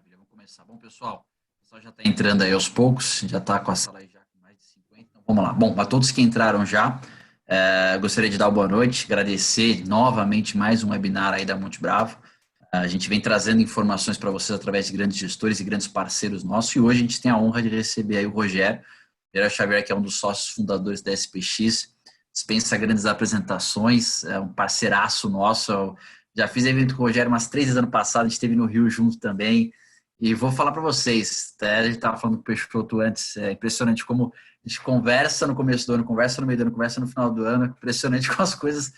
Maravilha, vamos começar. Bom, pessoal, o pessoal já está entrando aí aos poucos, já está com a sala aí já com mais de 50, então vamos lá. Bom, para todos que entraram já, gostaria de dar uma boa noite, agradecer novamente mais um webinar aí da Monte Bravo. A gente vem trazendo informações para vocês através de grandes gestores e grandes parceiros nossos, e hoje a gente tem a honra de receber aí o Rogério Pereira Xavier, que é um dos sócios fundadores da SPX, dispensa grandes apresentações, é um parceiraço nosso. Eu já fiz evento com o Rogério umas 3 vezes ano passado, a gente esteve no Rio junto também. E vou falar para vocês, até a gente estava falando com o Peixoto antes, é impressionante como a gente conversa no começo do ano, conversa no meio do ano, conversa no final do ano, impressionante como as coisas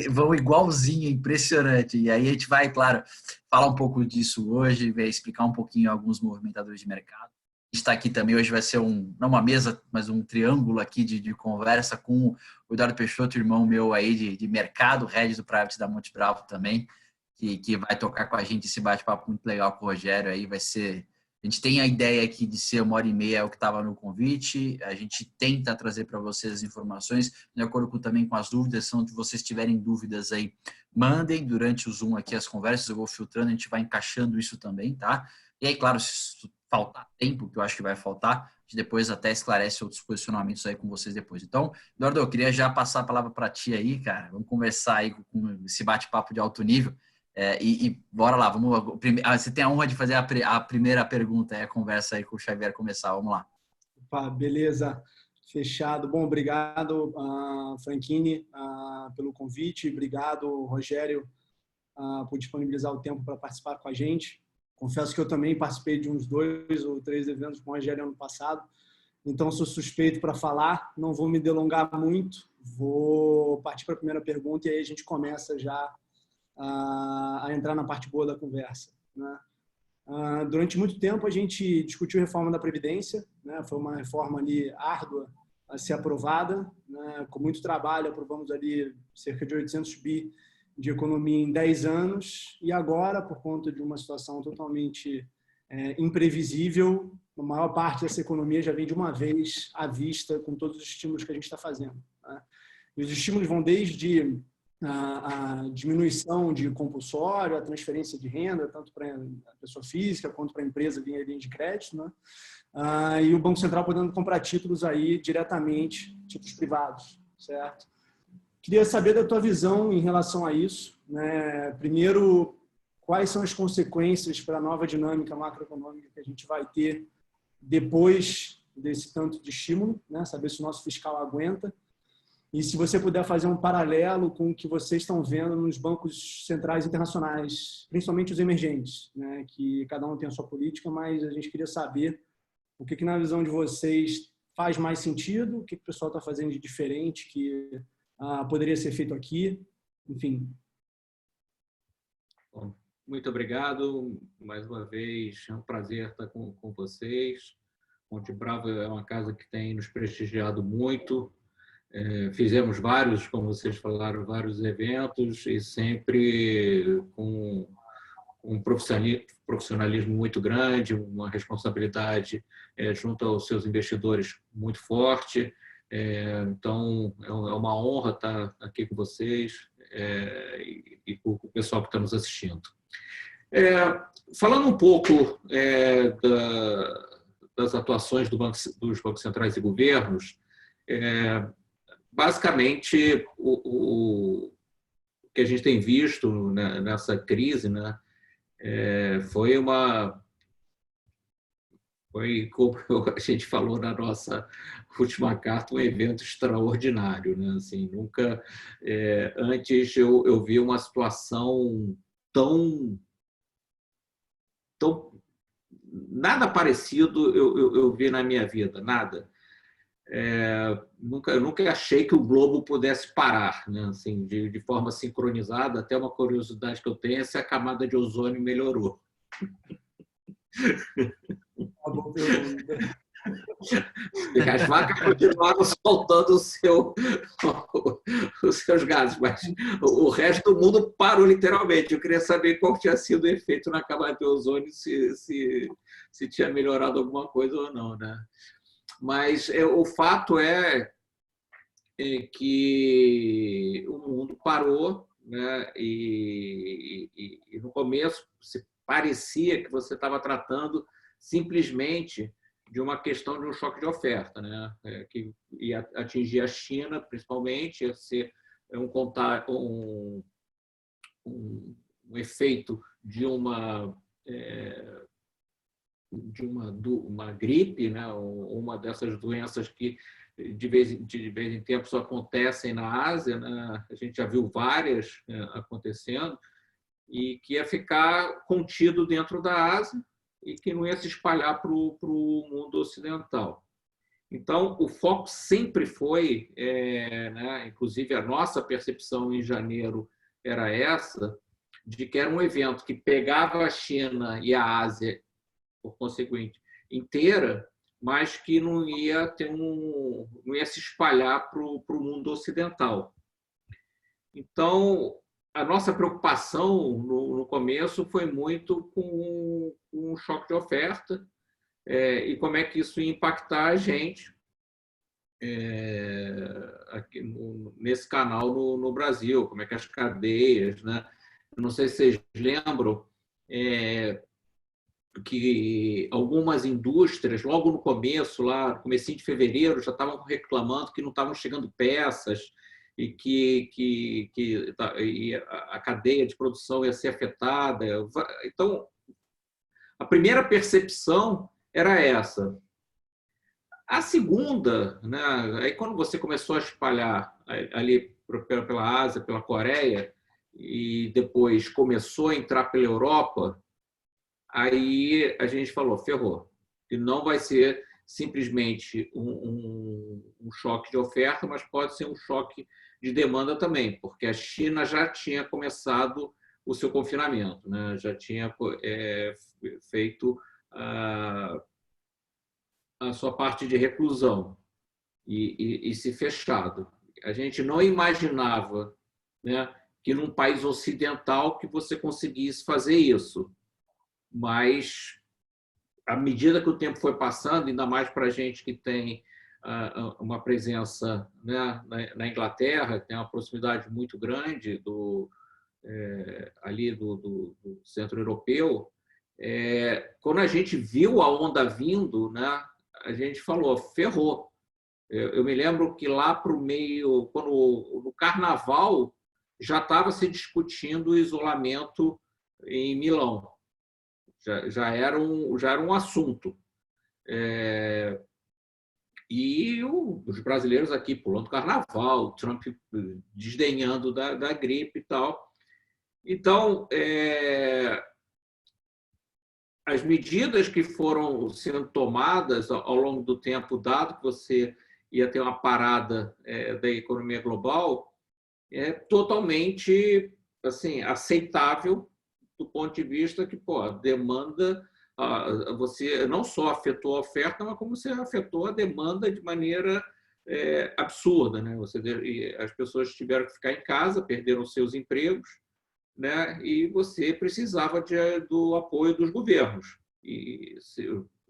vão igualzinho, impressionante. E aí a gente vai, claro, falar um pouco disso hoje, vai explicar um pouquinho alguns movimentadores de mercado. A gente está aqui também, hoje vai ser não uma mesa, mas um triângulo aqui de conversa com o Eduardo Peixoto, irmão meu aí de mercado, head do Private da Monte Bravo também, que vai tocar com a gente esse bate-papo muito legal com o Rogério aí, vai ser... A gente tem a ideia aqui de ser 1h30, é o que estava no convite, a gente tenta trazer para vocês as informações, de acordo também com as dúvidas, se vocês tiverem dúvidas aí, mandem durante o Zoom aqui as conversas, eu vou filtrando, a gente vai encaixando isso também, tá? E aí, claro, se faltar tempo, que eu acho que vai faltar, a gente depois até esclarece outros posicionamentos aí com vocês depois. Então, Eduardo, eu queria já passar a palavra para ti aí, cara, vamos conversar aí com esse bate-papo de alto nível, e bora lá, você tem a honra de fazer a primeira pergunta, a conversa aí com o Xavier começar, vamos lá. Opa, beleza, fechado. Bom, obrigado, Franchini, pelo convite, obrigado, Rogério, por disponibilizar o tempo para participar com a gente. Confesso que eu também participei de uns 2 ou 3 eventos com o Rogério ano passado, então sou suspeito para falar, não vou me delongar muito, vou partir para a primeira pergunta e aí a gente começa já a entrar na parte boa da conversa, né? Durante muito tempo a gente discutiu a reforma da Previdência, né? Foi uma reforma ali árdua a ser aprovada, né? Com muito trabalho aprovamos ali cerca de 800 bi de economia em 10 anos e agora, por conta de uma situação totalmente imprevisível, a maior parte dessa economia já vem de uma vez à vista com todos os estímulos que a gente está fazendo, né? E os estímulos vão desde a diminuição de compulsório, a transferência de renda, tanto para a pessoa física quanto para a empresa via linha de crédito, né? E o Banco Central podendo comprar títulos aí diretamente, títulos privados, certo? Queria saber da tua visão em relação a isso, né? Primeiro, quais são as consequências para a nova dinâmica macroeconômica que a gente vai ter depois desse tanto de estímulo, né? Saber se o nosso fiscal aguenta. E se você puder fazer um paralelo com o que vocês estão vendo nos bancos centrais internacionais, principalmente os emergentes, né? Que cada um tem a sua política, mas a gente queria saber o que na visão de vocês faz mais sentido, o que o pessoal está fazendo de diferente que poderia ser feito aqui, enfim. Bom, muito obrigado mais uma vez, é um prazer estar com vocês. Monte Bravo é uma casa que tem nos prestigiado muito. Fizemos vários, como vocês falaram, vários eventos e sempre com um profissionalismo muito grande, uma responsabilidade junto aos seus investidores muito forte. Então, é uma honra estar aqui com vocês e com o pessoal que está nos assistindo. Falando um pouco das atuações dos bancos centrais e governos, basicamente, o que a gente tem visto nessa crise, né, foi, como a gente falou na nossa última carta, um evento extraordinário, né? Assim, nunca antes eu vi uma situação tão nada parecido eu vi na minha vida, nada. Eu nunca achei que o globo pudesse parar, né? Assim, de forma sincronizada. Até uma curiosidade que eu tenho é se a camada de ozônio melhorou. E as vacas continuaram soltando os seus gases, mas o resto do mundo parou literalmente. Eu queria saber qual tinha sido o efeito na camada de ozônio, se tinha melhorado alguma coisa ou não, né? Mas o fato é que o mundo parou, né? E no começo se parecia que você estava tratando simplesmente de uma questão de um choque de oferta, né? Que ia atingir a China, principalmente, ia ser um efeito de uma gripe, né? Uma dessas doenças que de vez em tempo só acontecem na Ásia, né? A gente já viu várias acontecendo, e que ia ficar contido dentro da Ásia e que não ia se espalhar para o mundo ocidental. Então, o foco sempre foi, né, inclusive a nossa percepção em janeiro era essa, de que era um evento que pegava a China e a Ásia, por conseguinte, inteira, mas que não ia se espalhar para o mundo ocidental. Então, a nossa preocupação no começo foi muito com um choque de oferta e como é que isso ia impactar a gente aqui nesse canal no Brasil, como é que as cadeias, né? Eu não sei se vocês lembram que algumas indústrias, logo no começo, lá no comecinho de fevereiro, já estavam reclamando que não estavam chegando peças e que a cadeia de produção ia ser afetada. Então, a primeira percepção era essa. A segunda, né, aí quando você começou a espalhar ali pela Ásia, pela Coreia, e depois começou a entrar pela Europa, aí a gente falou, ferrou, que não vai ser simplesmente um choque de oferta, mas pode ser um choque de demanda também, porque a China já tinha começado o seu confinamento, né? Já tinha feito a sua parte de reclusão e se fechado. A gente não imaginava, né, que num país ocidental que você conseguisse fazer isso, mas à medida que o tempo foi passando, ainda mais para a gente que tem uma presença, né, na Inglaterra, tem uma proximidade muito grande ali do centro europeu, quando a gente viu a onda vindo, né, a gente falou, ferrou. Eu me lembro que lá para o meio, no Carnaval, já estava se discutindo o isolamento em Milão. Já era um assunto. E os brasileiros aqui pulando Carnaval, Trump desdenhando da gripe e tal. Então, as medidas que foram sendo tomadas ao longo do tempo, dado que você ia ter uma parada da economia global, é totalmente assim, aceitável do ponto de vista que a demanda, você não só afetou a oferta, mas como você afetou a demanda de maneira absurda, né? As pessoas tiveram que ficar em casa, perderam seus empregos, né? E você precisava do apoio dos governos, e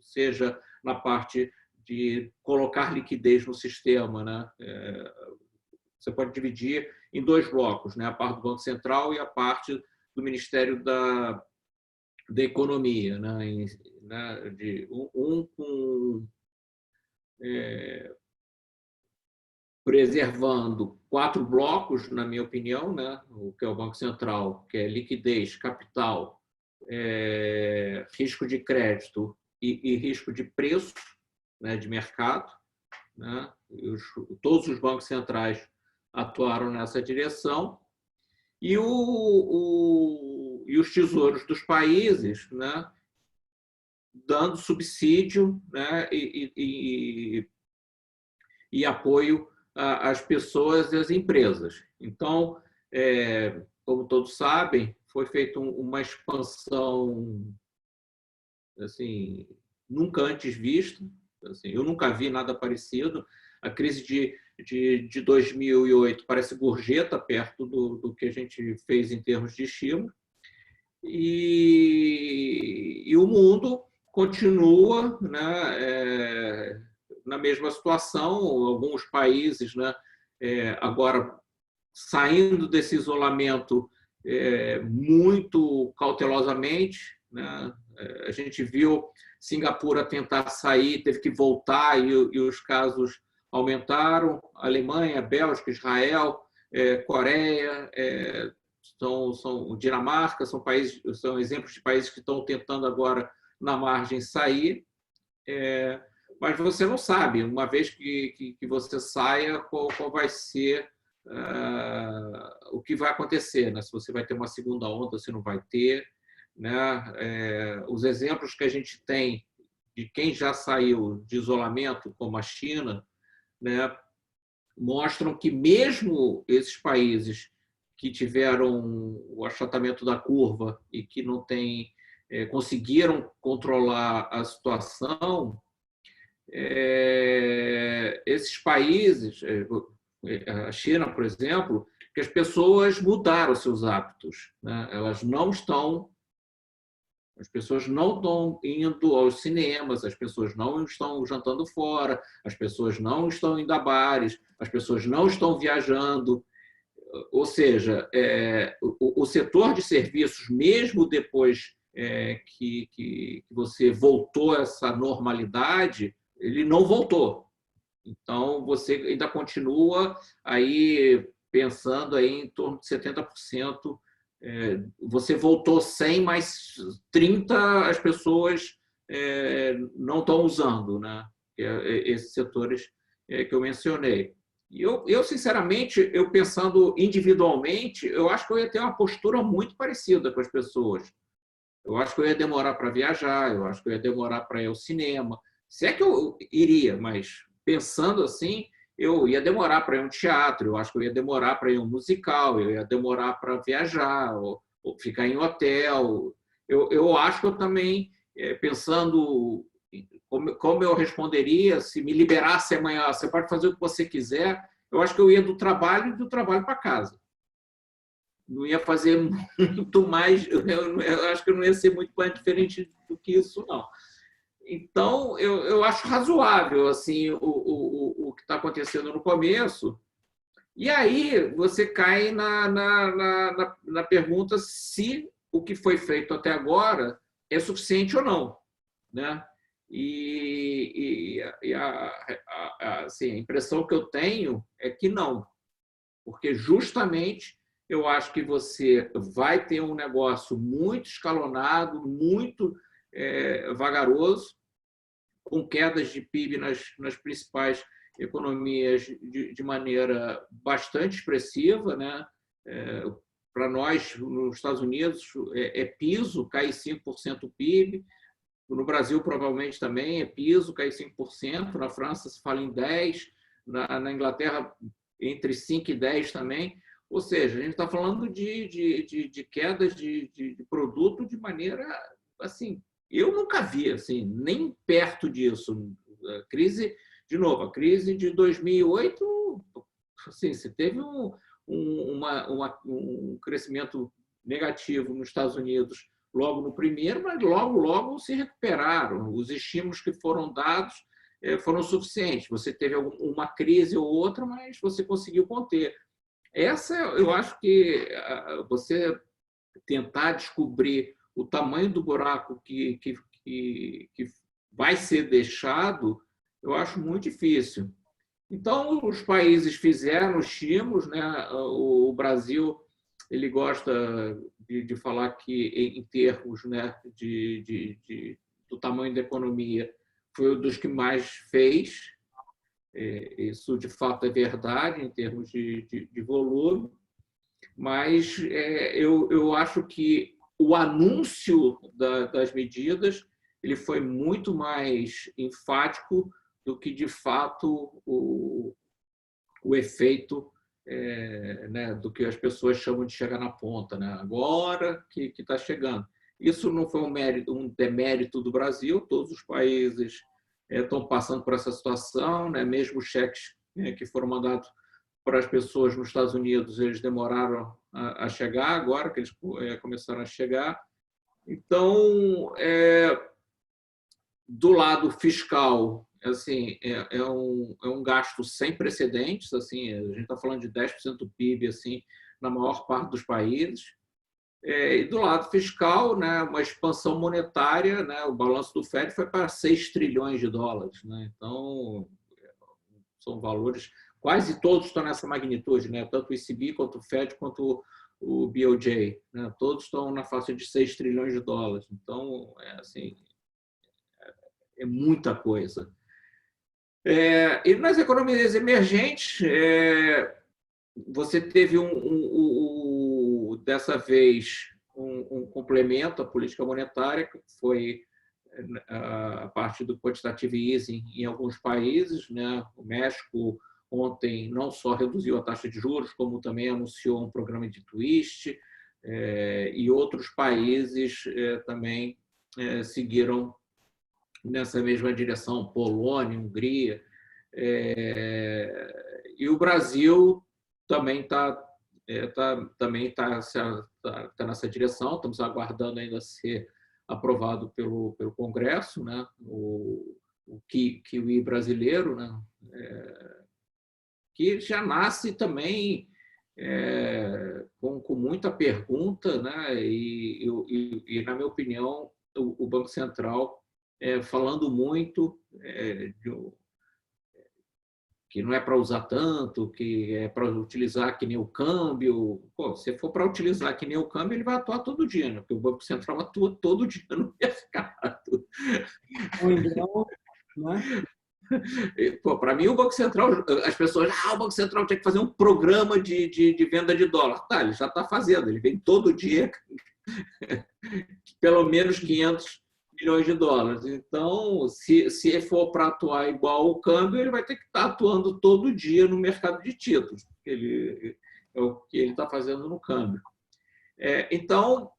seja na parte de colocar liquidez no sistema, né? Você pode dividir em dois blocos, né? A parte do Banco Central e a parte do Ministério da Economia, né? Preservando 4 blocos, na minha opinião, né? O que é o Banco Central, que é liquidez, capital, risco de crédito e risco de preço, né? De mercado, né? Todos os bancos centrais atuaram nessa direção, e os tesouros dos países, né, dando subsídio, né, e apoio às pessoas e às empresas. Então, como todos sabem, foi feita uma expansão assim, nunca antes vista. Assim, eu nunca vi nada parecido. A crise de 2008 parece gorjeta perto do que a gente fez em termos de estímulo. E o mundo continua, né, na mesma situação. Alguns países, né, agora saindo desse isolamento muito cautelosamente, né? A gente viu Singapura tentar sair, teve que voltar e os casos aumentaram. Alemanha, Bélgica, Israel, Coreia, Dinamarca, são exemplos de países que estão tentando agora, na margem, sair. Mas você não sabe, uma vez que você saia, qual vai ser o que vai acontecer, né? Se você vai ter uma segunda onda, se não vai ter, né? Os exemplos que a gente tem de quem já saiu de isolamento, como a China, né, mostram que mesmo esses países que tiveram o achatamento da curva e que não conseguiram controlar a situação, esses países, a China, por exemplo, que as pessoas mudaram seus hábitos, né? As pessoas não estão indo aos cinemas, as pessoas não estão jantando fora, as pessoas não estão indo a bares, as pessoas não estão viajando. Ou seja, o setor de serviços, mesmo depois que você voltou a essa normalidade, ele não voltou. Então, você ainda continua aí pensando aí em torno de 70%. Você voltou 100, mas 30 as pessoas não estão usando, né? Esses setores que eu mencionei. E eu, sinceramente, eu pensando individualmente, eu acho que eu ia ter uma postura muito parecida com as pessoas. Eu acho que eu ia demorar para viajar, eu acho que eu ia demorar para ir ao cinema. Se é que eu iria, mas pensando assim, eu ia demorar para ir a um teatro, eu acho que eu ia demorar para ir a um musical, eu ia demorar para viajar, ou ficar em hotel. Eu acho que eu também, pensando como eu responderia, se me liberasse amanhã, você pode fazer o que você quiser, eu acho que eu ia do trabalho e do trabalho para casa. Não ia fazer muito mais, eu acho que eu não ia ser muito mais diferente do que isso, não. Então, eu acho razoável assim, o que está acontecendo no começo. E aí você cai na pergunta se o que foi feito até agora é suficiente ou não, né? Assim, a impressão que eu tenho é que não, porque justamente eu acho que você vai ter um negócio muito escalonado, muito vagaroso, com quedas de PIB nas principais economias de maneira bastante expressiva, né? Para nós, nos Estados Unidos, piso, cai 5% o PIB. No Brasil, provavelmente também é piso, cai 5%. Na França, se fala em 10%. Na Inglaterra, entre 5% e 10% também. Ou seja, a gente está falando de quedas de produto de maneira assim, eu nunca vi assim, nem perto disso. A crise, de novo, a crise de 2008, assim, você teve um crescimento negativo nos Estados Unidos logo no primeiro, mas logo se recuperaram. Os estímulos que foram dados foram suficientes. Você teve uma crise ou outra, mas você conseguiu conter. Essa, eu acho que você tentar descobrir o tamanho do buraco que vai ser deixado, eu acho muito difícil. Então, os países fizeram estímulos, né? O Brasil, ele gosta de falar que, em termos, né, do tamanho da economia, foi um dos que mais fez. Isso, de fato, é verdade em termos de volume, mas eu acho que o anúncio das medidas ele foi muito mais enfático do que, de fato, o efeito né, do que as pessoas chamam de chegar na ponta, né? Agora que está chegando. Isso não foi um demérito do Brasil, todos os países estão passando por essa situação, né? Mesmo os cheques que foram mandados para as pessoas nos Estados Unidos, eles demoraram a chegar, agora que eles começaram a chegar. Então, do lado fiscal, assim, é um gasto sem precedentes, assim, a gente está falando de 10% do PIB assim, na maior parte dos países. E do lado fiscal, né, uma expansão monetária, né, o balanço do Fed foi para 6 trilhões de dólares. Né? Então, são valores, quase todos estão nessa magnitude, né? Tanto o ECB, quanto o Fed, quanto o BOJ. Né? Todos estão na faixa de 6 trilhões de dólares. Então, assim, é muita coisa. E nas economias emergentes, você teve dessa vez um complemento à política monetária, que foi a parte do quantitative easing em alguns países. Né? O México ontem não só reduziu a taxa de juros, como também anunciou um programa de twist, e outros países também seguiram nessa mesma direção, Polônia, Hungria. E o Brasil também está nessa direção. Estamos aguardando ainda ser aprovado pelo Congresso, né? o Kiwi brasileiro, né? Que já nasce também com muita pergunta, né? E, na minha opinião, o Banco Central falando muito que não é para usar tanto, que é para utilizar que nem o câmbio. Pô, se for para utilizar que nem o câmbio, ele vai atuar todo dia, né? Porque o Banco Central atua todo dia no mercado. Ou então, né? Para mim, o Banco Central, as pessoas, o Banco Central tinha que fazer um programa de venda de dólar. Tá, ele já está fazendo, ele vem todo dia pelo menos 500 milhões de dólares. Então, se for para atuar igual o câmbio, ele vai ter que estar atuando todo dia no mercado de títulos, porque é o que ele está fazendo no câmbio. Então,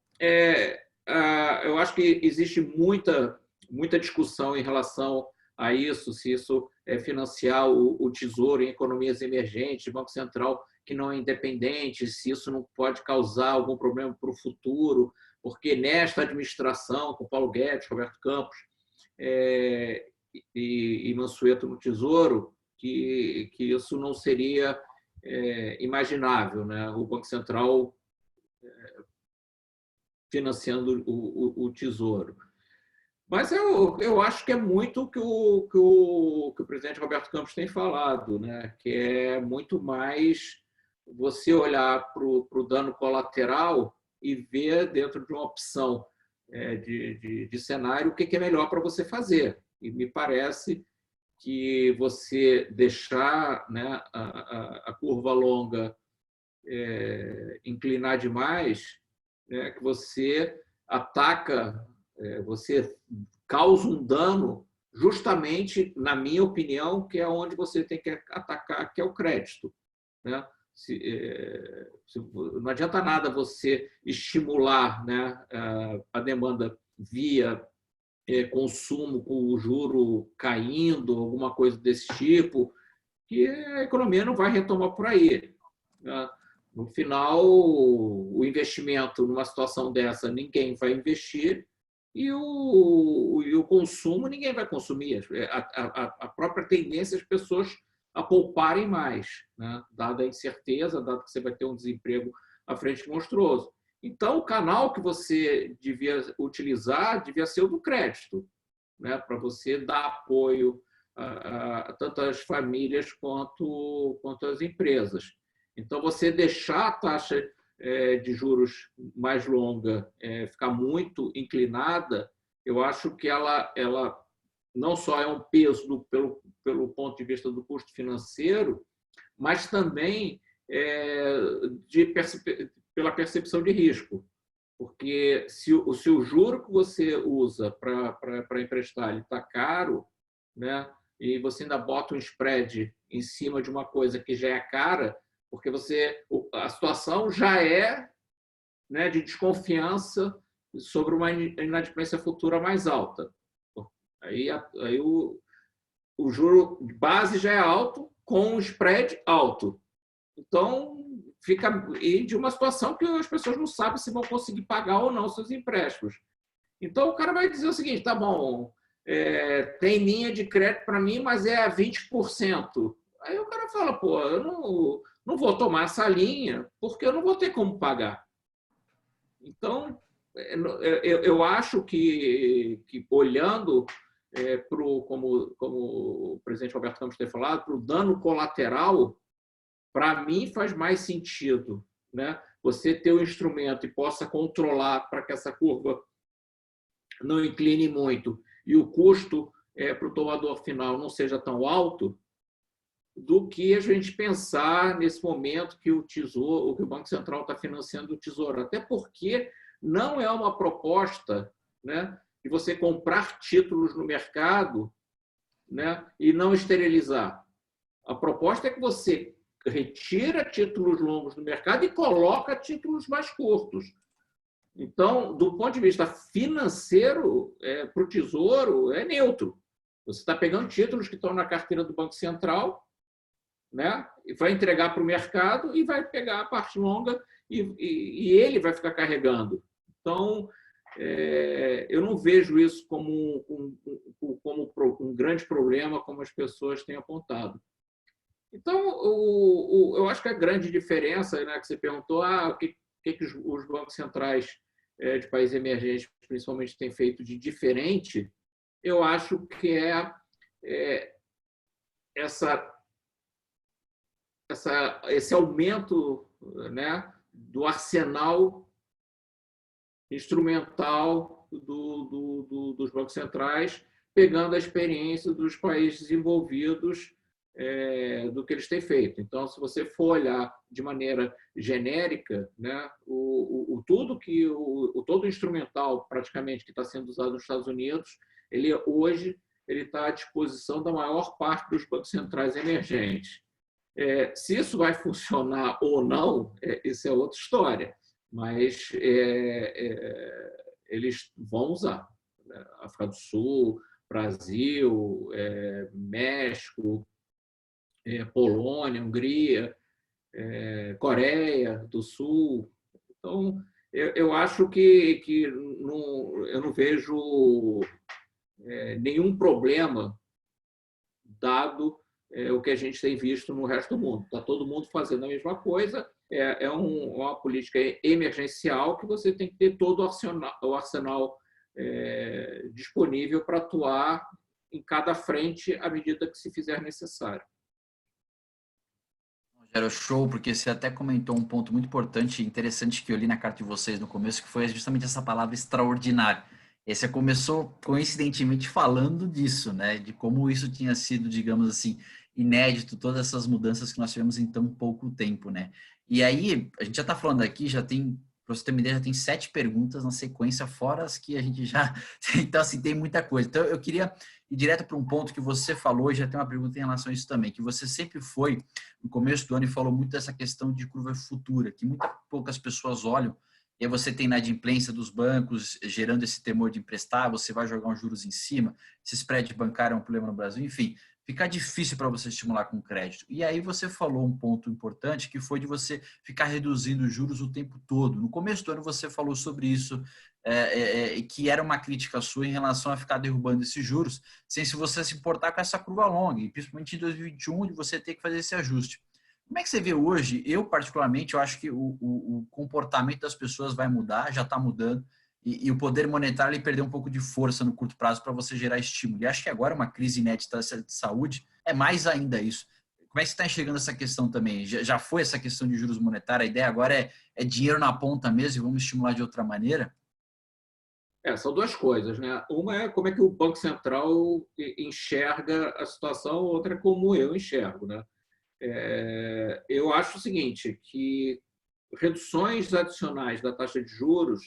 eu acho que existe muita discussão em relação a isso, se isso é financiar o Tesouro em economias emergentes, Banco Central que não é independente, se isso não pode causar algum problema para o futuro, porque nesta administração, com Paulo Guedes, Roberto Campos e Mansueto no Tesouro, que isso não seria imaginável, né? O Banco Central financiando o Tesouro. Mas eu acho que é muito o que o presidente Roberto Campos tem falado, né? Que é muito mais você olhar para o dano colateral e ver dentro de uma opção de cenário o que é melhor para você fazer. E me parece que você deixar, né, a curva longa inclinar demais, né, que você ataca, você causa um dano justamente, na minha opinião, que é onde você tem que atacar, que é o crédito. Né? Não adianta nada você estimular, né, a demanda via consumo com o juro caindo, alguma coisa desse tipo, que a economia não vai retomar por aí. Né? No final, o investimento numa situação dessa, ninguém vai investir, e o consumo, ninguém vai consumir. A própria tendência das pessoas a pouparem mais, né? Dada a incerteza, dado que você vai ter um desemprego à frente monstruoso. Então, o canal que você devia utilizar devia ser o do crédito, né? Para você dar apoio a tanto as famílias quanto as empresas. Então, você deixar a taxa de juros mais longa ficar muito inclinada, eu acho que ela não só é um peso pelo ponto de vista do custo financeiro, mas também pela percepção de risco. Porque se o juro que você usa para emprestar está caro, né, e você ainda bota um spread em cima de uma coisa que já é cara, porque a situação já é, né, de desconfiança sobre uma inadimplência futura mais alta. Aí o juro de base já é alto, com um spread alto. Então, fica de uma situação que as pessoas não sabem se vão conseguir pagar ou não seus empréstimos. Então, o cara vai dizer o seguinte, tá bom, tem linha de crédito para mim, mas é a 20%. Aí o cara fala, pô, eu não vou tomar essa linha porque eu não vou ter como pagar. Então, eu acho que olhando como o presidente Roberto Campos tem falado, para o dano colateral, para mim faz mais sentido, né? Você ter o instrumento e possa controlar para que essa curva não incline muito e o custo para o tomador final não seja tão alto, do que a gente pensar nesse momento que o Tesouro, que o Banco Central está financiando o Tesouro. Até porque não é uma proposta, né, de você comprar títulos no mercado, né, e não esterilizar. A proposta é que você retira títulos longos do mercado e coloca títulos mais curtos. Então, do ponto de vista financeiro, para o Tesouro, é neutro. Você está pegando títulos que estão na carteira do Banco Central, né? E vai entregar para o mercado e vai pegar a parte longa e ele vai ficar carregando. Então, eu não vejo isso como um grande problema, como as pessoas têm apontado. Então, eu acho que a grande diferença, né, que você perguntou, o que os bancos centrais de países emergentes, principalmente, têm feito de diferente, eu acho que esse aumento, né, do arsenal instrumental dos bancos centrais, pegando a experiência dos países desenvolvidos do que eles têm feito. Então, se você for olhar de maneira genérica, né, todo o instrumental praticamente que está sendo usado nos Estados Unidos, hoje ele está à disposição da maior parte dos bancos centrais emergentes. Se isso vai funcionar ou não, isso é outra história, mas eles vão usar. África do Sul, Brasil, México, Polônia, Hungria, Coreia do Sul. Então, eu acho que eu não vejo nenhum problema dado o que a gente tem visto no resto do mundo. Está todo mundo fazendo a mesma coisa. É uma política emergencial que você tem que ter todo o arsenal disponível para atuar em cada frente à medida que se fizer necessário. Rogério, show, porque você até comentou um ponto muito importante e interessante que eu li na carta de vocês no começo, que foi justamente essa palavra extraordinário. E você começou, coincidentemente, falando disso, né? De como isso tinha sido, digamos assim, inédito, todas essas mudanças que nós tivemos em tão pouco tempo, né? E aí, a gente já está falando aqui, já tem, para você ter uma ideia, já tem 7 perguntas na sequência, fora as que a gente já... Então, assim, tem muita coisa. Então, eu queria ir direto para um ponto que você falou, e já tem uma pergunta em relação a isso também, que você sempre foi, no começo do ano, e falou muito dessa questão de curva futura, que poucas pessoas olham. E aí você tem na inadimplência dos bancos gerando esse temor de emprestar, você vai jogar uns juros em cima, esse spread bancário é um problema no Brasil, enfim, fica difícil para você estimular com crédito. E aí você falou um ponto importante, que foi de você ficar reduzindo os juros o tempo todo. No começo do ano você falou sobre isso, que era uma crítica sua em relação a ficar derrubando esses juros, sem se você se importar com essa curva longa, e principalmente em 2021, de você ter que fazer esse ajuste. Como é que você vê hoje? Eu, particularmente, eu acho que o comportamento das pessoas vai mudar, já está mudando, e o poder monetário ele perdeu um pouco de força no curto prazo para você gerar estímulo. E acho que agora uma crise inédita de saúde é mais ainda isso. Como é que você está enxergando essa questão também? Já foi essa questão de juros monetários? A ideia agora é dinheiro na ponta mesmo e vamos estimular de outra maneira? São duas coisas, né? Uma é como é que o Banco Central enxerga a situação, outra é como eu enxergo, né? Eu acho o seguinte, que reduções adicionais da taxa de juros,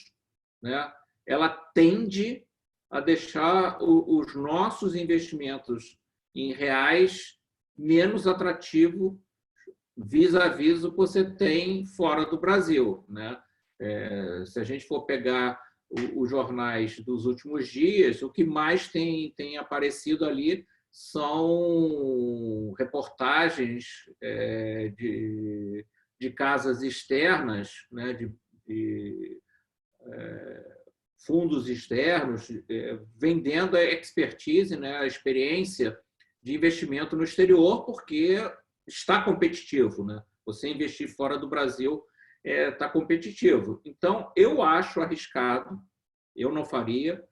né, ela tende a deixar os nossos investimentos em reais menos atrativo vis-à-vis o que você tem fora do Brasil, né? Se a gente for pegar os jornais dos últimos dias, o que mais tem aparecido ali são reportagens de casas externas, né, de fundos externos, vendendo a expertise, né, a experiência de investimento no exterior, porque está competitivo, né? Você investir fora do Brasil tá competitivo. Então, eu acho arriscado, eu não faria,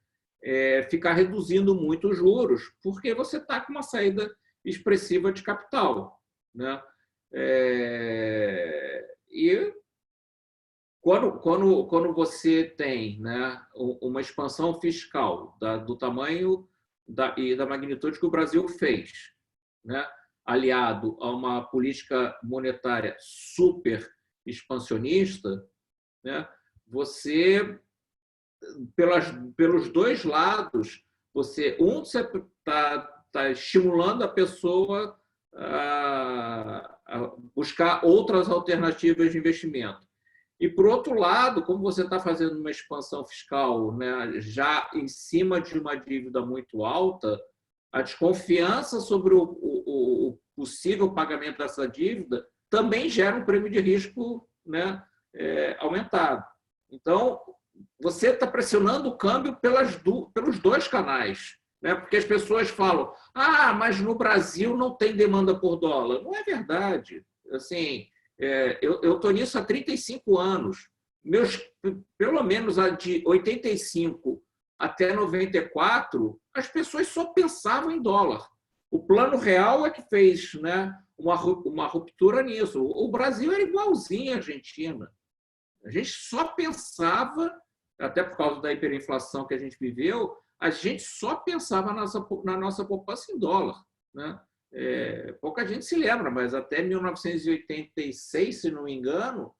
ficar reduzindo muito os juros, porque você está com uma saída expressiva de capital, né? E quando você tem, né, uma expansão fiscal do tamanho e da magnitude que o Brasil fez, né, aliado a uma política monetária super expansionista, né, você, pelos dois lados, você está estimulando a pessoa a buscar outras alternativas de investimento. E, por outro lado, como você está fazendo uma expansão fiscal, né, já em cima de uma dívida muito alta, a desconfiança sobre o possível pagamento dessa dívida também gera um prêmio de risco, né, aumentado. Então, você está pressionando o câmbio pelos dois canais, né? Porque as pessoas falam, mas no Brasil não tem demanda por dólar. Não é verdade. Assim, eu estou nisso há 35 anos. Pelo menos de 85 até 94, as pessoas só pensavam em dólar. O Plano Real é que fez, né, uma ruptura nisso. O Brasil era igualzinho à Argentina. A gente só pensava, até por causa da hiperinflação que a gente viveu, a gente só pensava na nossa poupança em dólar, né? Pouca gente se lembra, mas até 1986, se não me engano,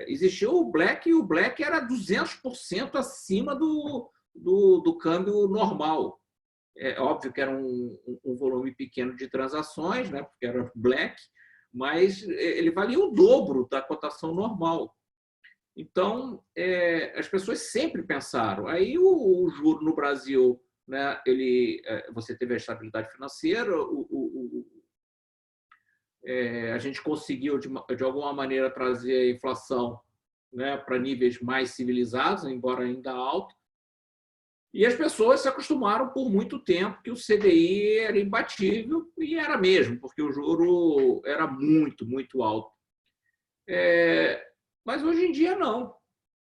existiu o Black, e o Black era 200% acima do câmbio normal. É óbvio que era um volume pequeno de transações, né, porque era Black, mas ele valia o dobro da cotação normal. Então, as pessoas sempre pensaram. Aí o juro no Brasil, né, você teve a estabilidade financeira, a gente conseguiu, de alguma maneira, trazer a inflação, né, para níveis mais civilizados, embora ainda alto, e as pessoas se acostumaram por muito tempo que o CDI era imbatível, e era mesmo, porque o juro era muito, muito alto. Mas hoje em dia, não.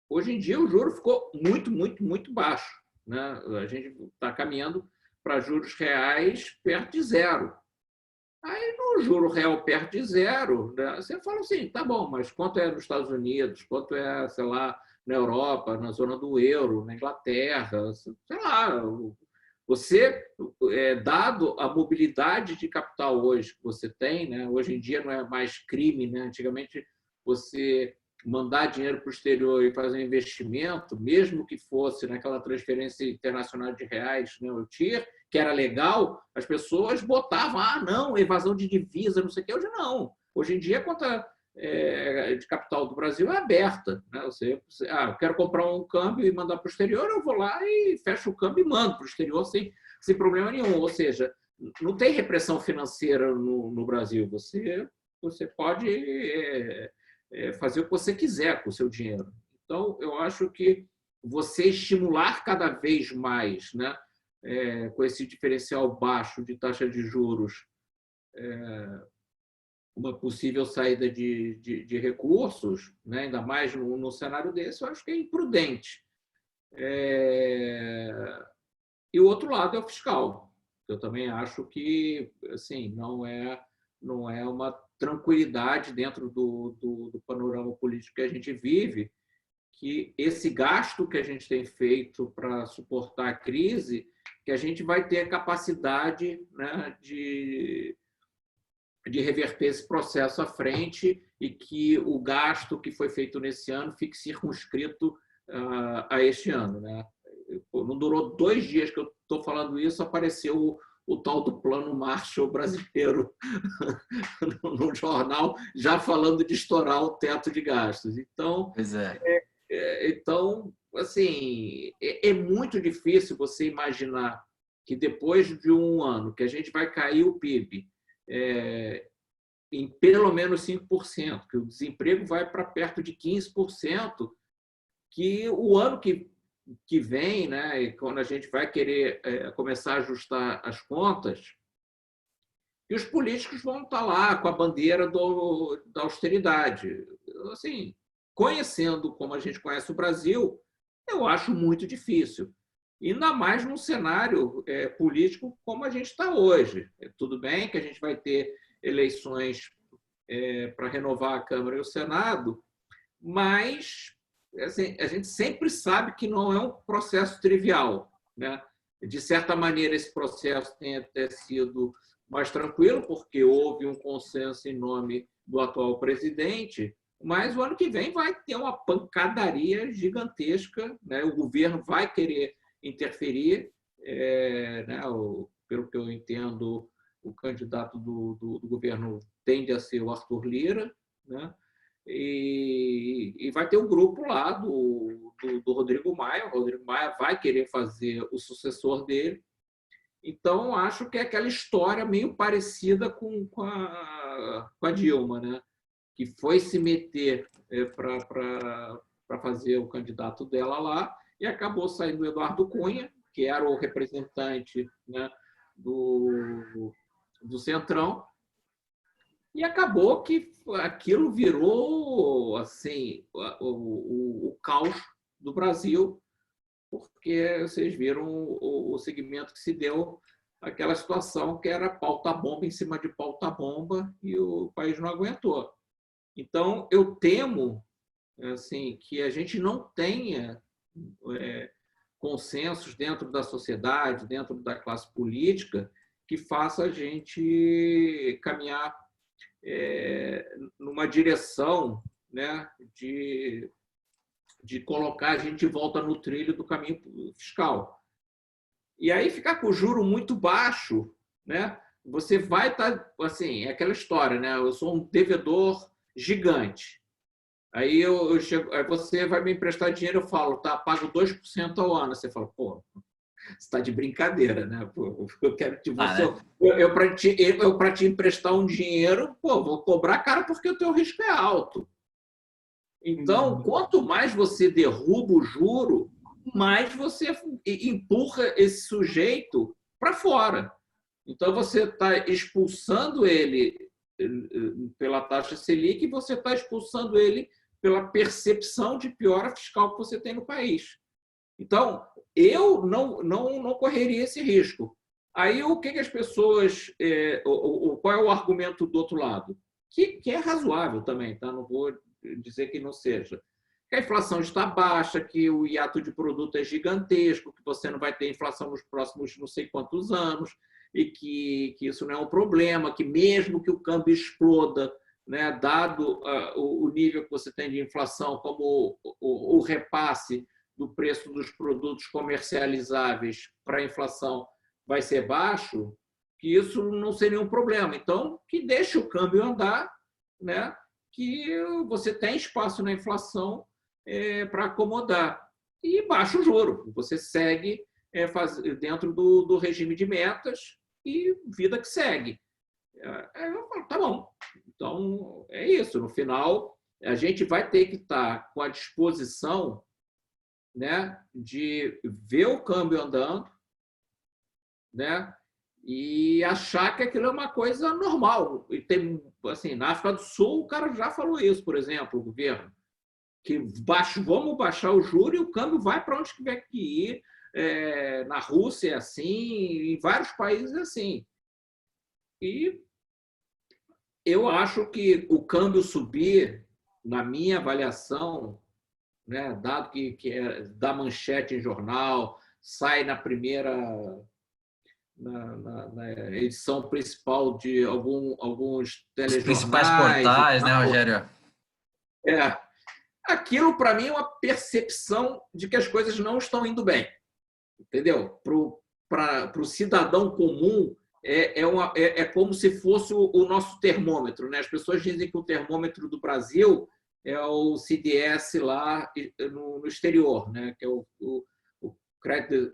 Hoje em dia, o juro ficou muito, muito, muito baixo, né? A gente está caminhando para juros reais perto de zero. Aí, no juro real perto de zero, né, você fala assim, tá bom, mas quanto é nos Estados Unidos, quanto é, sei lá, na Europa, na zona do euro, na Inglaterra, sei lá. Você, dado a mobilidade de capital hoje que você tem, né, hoje em dia não é mais crime, né? Antigamente, você mandar dinheiro para o exterior e fazer um investimento, mesmo que fosse naquela transferência internacional de reais, né, o TIR, que era legal, as pessoas botavam, não, evasão de divisa, não sei o quê. Hoje não. Hoje em dia, a conta de capital do Brasil é aberta, né? Eu quero comprar um câmbio e mandar para o exterior, eu vou lá e fecho o câmbio e mando para o exterior sem problema nenhum. Ou seja, não tem repressão financeira no Brasil. Você pode fazer o que você quiser com o seu dinheiro. Então, eu acho que você estimular cada vez mais, né, com esse diferencial baixo de taxa de juros, uma possível saída de recursos, né, ainda mais no cenário desse, eu acho que é imprudente. E o outro lado é o fiscal. Eu também acho que, assim, não é uma tranquilidade dentro do panorama político que a gente vive, que esse gasto que a gente tem feito para suportar a crise, que a gente vai ter a capacidade, né, de reverter esse processo à frente, e que o gasto que foi feito nesse ano fique circunscrito a este ano, né? Não durou 2 dias que eu estou falando isso, apareceu o tal do Plano Marshall brasileiro no jornal, já falando de estourar o teto de gastos. Então, então, assim, é muito difícil você imaginar que depois de um ano que a gente vai cair o PIB em pelo menos 5%, que o desemprego vai para perto de 15%, que o ano que vem, né, quando a gente vai querer começar a ajustar as contas, E os políticos vão estar lá com a bandeira da austeridade. Assim, conhecendo como a gente conhece o Brasil, eu acho muito difícil. Ainda mais num cenário político como a gente está hoje. Tudo bem que a gente vai ter eleições para renovar a Câmara e o Senado, mas assim, a gente sempre sabe que não é um processo trivial, né? De certa maneira, esse processo tem até sido mais tranquilo, porque houve um consenso em nome do atual presidente, mas o ano que vem vai ter uma pancadaria gigantesca, né? O governo vai querer interferir, né? Pelo que eu entendo, o candidato do governo tende a ser o Arthur Lira, né? E vai ter um grupo lá do Rodrigo Maia. O Rodrigo Maia vai querer fazer o sucessor dele. Então, acho que é aquela história meio parecida com a Dilma, né? Que foi se meter para fazer o candidato dela lá e acabou saindo o Eduardo Cunha, que era o representante, né, do Centrão, e acabou que aquilo virou assim o caos do Brasil, porque vocês viram o segmento que se deu aquela situação que era pauta-bomba em cima de pauta-bomba e o país não aguentou. Então, eu temo assim, que a gente não tenha consensos dentro da sociedade, dentro da classe política, que faça a gente caminhar numa direção, né, de colocar a gente de volta no trilho do caminho fiscal. E aí ficar com o juro muito baixo, né, você vai estar, assim, é aquela história, né, eu sou um devedor gigante. Aí eu chego, aí você vai me emprestar dinheiro, eu falo, tá, pago 2% ao ano. Você fala, pô, você está de brincadeira, né? Pô, eu quero te eu para te emprestar um dinheiro, pô, vou cobrar caro porque o teu risco é alto. Então, quanto mais você derruba o juro, mais você empurra esse sujeito para fora. Então, você está expulsando ele pela taxa Selic e você está expulsando ele pela percepção de piora fiscal que você tem no país. Então, eu não correria esse risco. Aí, o que as pessoas... qual é o argumento do outro lado? Que é razoável também, tá? Não vou dizer que não seja. Que a inflação está baixa, que o hiato de produto é gigantesco, que você não vai ter inflação nos próximos não sei quantos anos, e que isso não é um problema, que mesmo que o câmbio exploda, né, dado o nível que você tem de inflação, como o repasse do preço dos produtos comercializáveis para a inflação vai ser baixo, que isso não seria um problema. Então, que deixe o câmbio andar, né, que você tem espaço na inflação para acomodar. E baixa o juro. Você segue dentro do regime de metas e vida que segue. Eu falo, tá bom. Então, é isso. No final, a gente vai ter que estar com a disposição, né, de ver o câmbio andando, né, e achar que aquilo é uma coisa normal. E tem, assim, na África do Sul, o cara já falou isso, por exemplo, o governo, que vamos baixar o juro e o câmbio vai para onde tiver que ir. Na Rússia é assim, em vários países é assim. E eu acho que o câmbio subir, na minha avaliação, né, dado que dá manchete em jornal, sai na primeira... Na edição principal de alguns telejornais. Os principais portais, né, Rogério? Aquilo, para mim, é uma percepção de que as coisas não estão indo bem. Entendeu? Para o cidadão comum, é como se fosse o nosso termômetro, né? As pessoas dizem que o termômetro do Brasil é o CDS lá no exterior, né? Que é o crédito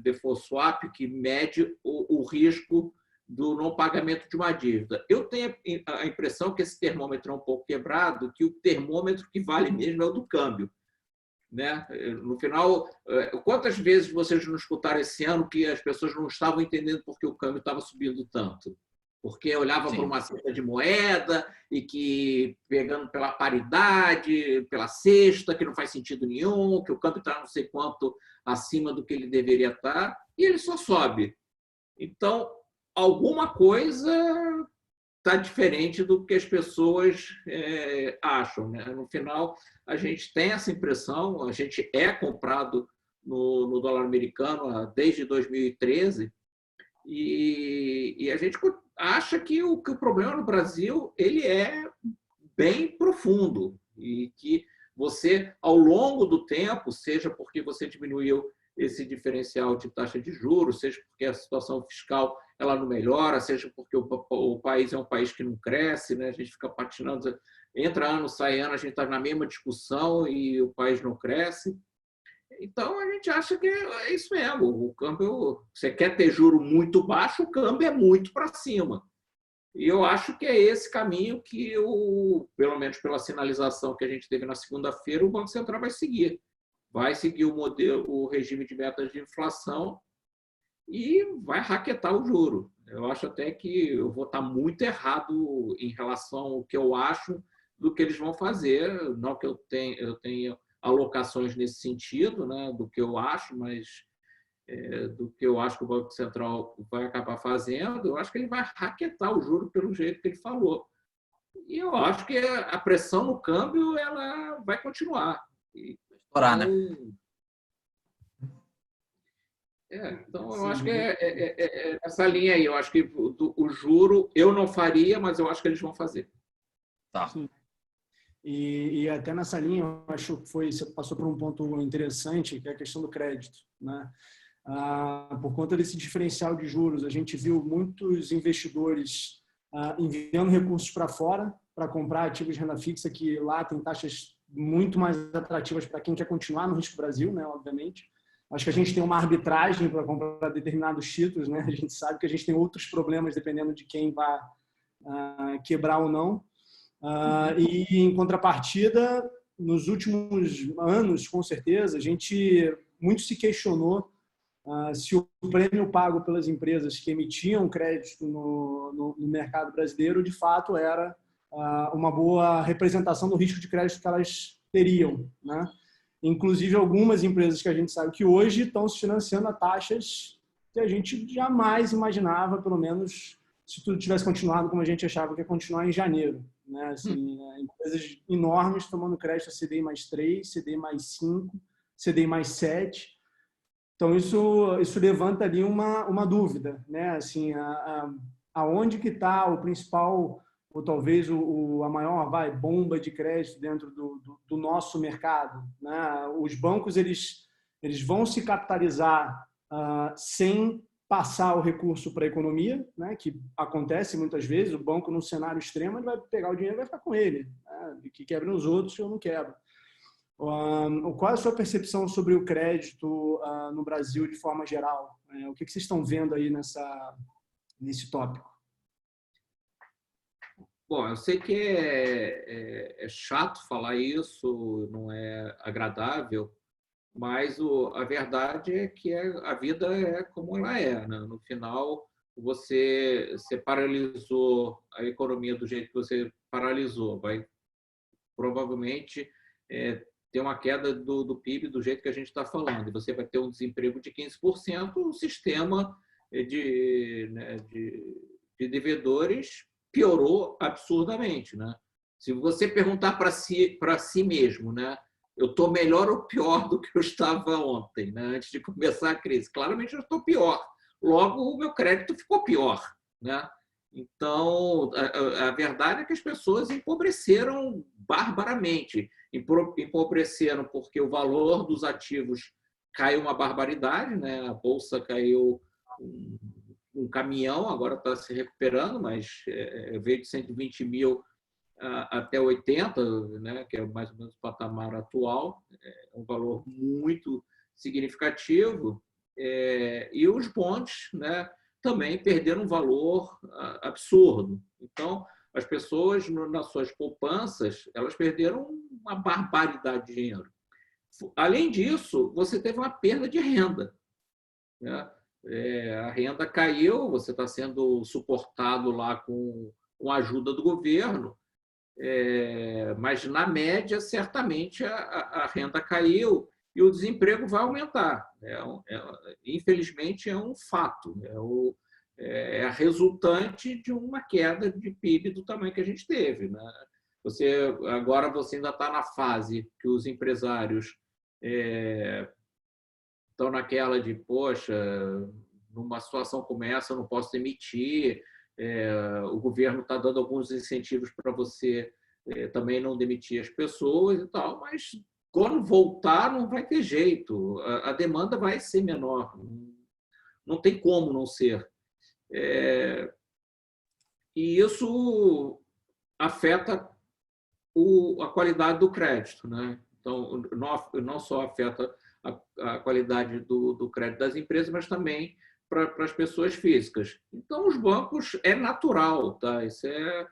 default swap, que mede o risco do não pagamento de uma dívida. Eu tenho a impressão que esse termômetro é um pouco quebrado, que o termômetro que vale mesmo é o do câmbio, né? No final, quantas vezes vocês não escutaram esse ano que as pessoas não estavam entendendo por que o câmbio estava subindo tanto? porque olhava Sim. para uma cesta de moeda e que, pegando pela paridade, pela cesta, que não faz sentido nenhum, que o câmbio está não sei quanto acima do que ele deveria estar, e ele só sobe. Então, alguma coisa está diferente do que as pessoas acham, né? No final, a gente tem essa impressão, a gente é comprado no dólar americano desde 2013, e a gente acha que o problema no Brasil ele é bem profundo e que você, ao longo do tempo, seja porque você diminuiu esse diferencial de taxa de juros, seja porque a situação fiscal ela não melhora, seja porque o país é um país que não cresce, né? A gente fica patinando, entra ano, sai ano, a gente está na mesma discussão e o país não cresce. Então, a gente acha que é isso mesmo. O câmbio, você quer ter juro muito baixo, o câmbio é muito para cima. E eu acho que é esse caminho que, pelo menos pela sinalização que a gente teve na segunda-feira, o Banco Central vai seguir. Vai seguir o modelo, o regime de metas de inflação e vai raquetar o juro. Eu acho até que eu vou estar muito errado em relação ao que eu acho do que eles vão fazer. Não que eu tenha alocações nesse sentido, né, do que eu acho, mas do que eu acho que o Banco Central vai acabar fazendo, eu acho que ele vai raquetar o juro pelo jeito que ele falou. E eu acho que a pressão no câmbio ela vai continuar. Estourar, né? Então, eu acho que essa linha aí. Eu acho que o juro eu não faria, mas eu acho que eles vão fazer. Tá. Sim. E até nessa linha, eu acho que você passou por um ponto interessante, que é a questão do crédito, né? Por conta desse diferencial de juros, a gente viu muitos investidores enviando recursos para fora para comprar ativos de renda fixa, que lá tem taxas muito mais atrativas para quem quer continuar no risco Brasil, né? Obviamente. Acho que a gente tem uma arbitragem para comprar determinados títulos, né? A gente sabe que a gente tem outros problemas dependendo de quem vai quebrar ou não. E, em contrapartida, nos últimos anos, com certeza, a gente muito se questionou se o prêmio pago pelas empresas que emitiam crédito no mercado brasileiro, de fato, era uma boa representação do risco de crédito que elas teriam, né? Inclusive, algumas empresas que a gente sabe que hoje estão se financiando a taxas que a gente jamais imaginava, pelo menos se tudo tivesse continuado como a gente achava que ia continuar em janeiro, né? Assim, empresas enormes tomando crédito a CDI mais 3, CDI mais 5, CDI mais 7. Então, isso levanta ali uma dúvida, né? Assim, aonde que está o principal, ou talvez a maior bomba de crédito dentro do nosso mercado, né? Os bancos eles vão se capitalizar sem passar o recurso para a economia, né? Que acontece muitas vezes. O banco, num cenário extremo, ele vai pegar o dinheiro e vai ficar com ele, né? Que quebra os outros, eu não quebro. Qual é a sua percepção sobre o crédito no Brasil de forma geral? O que vocês estão vendo aí nesse tópico? Bom, eu sei que é chato falar isso, não é agradável, mas a verdade é que a vida é como ela é, né? No final, você paralisou a economia do jeito que você paralisou, vai provavelmente ter uma queda do PIB do jeito que a gente está falando, e você vai ter um desemprego de 15%, o sistema de devedores piorou absurdamente, né? Se você perguntar para si mesmo, né, eu estou melhor ou pior do que eu estava ontem, né, antes de começar a crise? Claramente eu estou pior. Logo, o meu crédito ficou pior, né? Então, a verdade é que as pessoas empobreceram barbaramente. Empobreceram porque o valor dos ativos caiu uma barbaridade, né? A bolsa caiu um caminhão, agora está se recuperando, mas veio de 120 mil até 80, né, que é mais ou menos o patamar atual, é um valor muito significativo, e os bonds, né, também perderam um valor absurdo. Então, as pessoas, nas suas poupanças, elas perderam uma barbaridade de dinheiro. Além disso, você teve uma perda de renda, né? a renda caiu, você está sendo suportado lá com a ajuda do governo, mas, na média, certamente a renda caiu e o desemprego vai aumentar. Infelizmente, é um fato. É a resultante de uma queda de PIB do tamanho que a gente teve, né? Agora você ainda está na fase que os empresários estão naquela de, poxa, numa situação como essa eu não posso demitir, o governo está dando alguns incentivos para você também não demitir as pessoas e tal, mas quando voltar não vai ter jeito, a demanda vai ser menor, não tem como não ser. E isso afeta a qualidade do crédito, né? Então, não só afeta a qualidade do crédito das empresas, mas também para as pessoas físicas. Então, os bancos é natural, tá? Isso é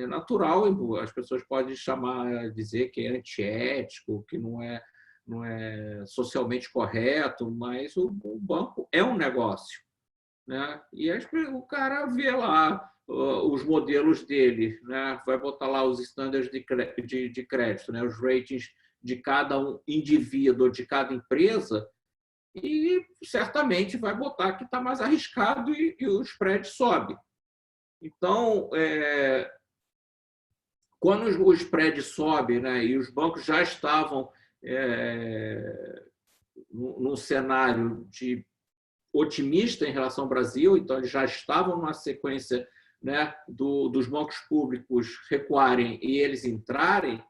natural. As pessoas podem dizer que é antiético, que não é socialmente correto, mas o banco é um negócio, né? E o cara vê lá os modelos dele, né? Vai botar lá os estándares de crédito, né? Os ratings de cada indivíduo, de cada empresa, e certamente vai botar que está mais arriscado e o spread sobe. Então, quando o spread sobe, né, e os bancos já estavam num cenário de otimista em relação ao Brasil, então eles já estavam numa sequência, né, dos bancos públicos recuarem e eles entrarem,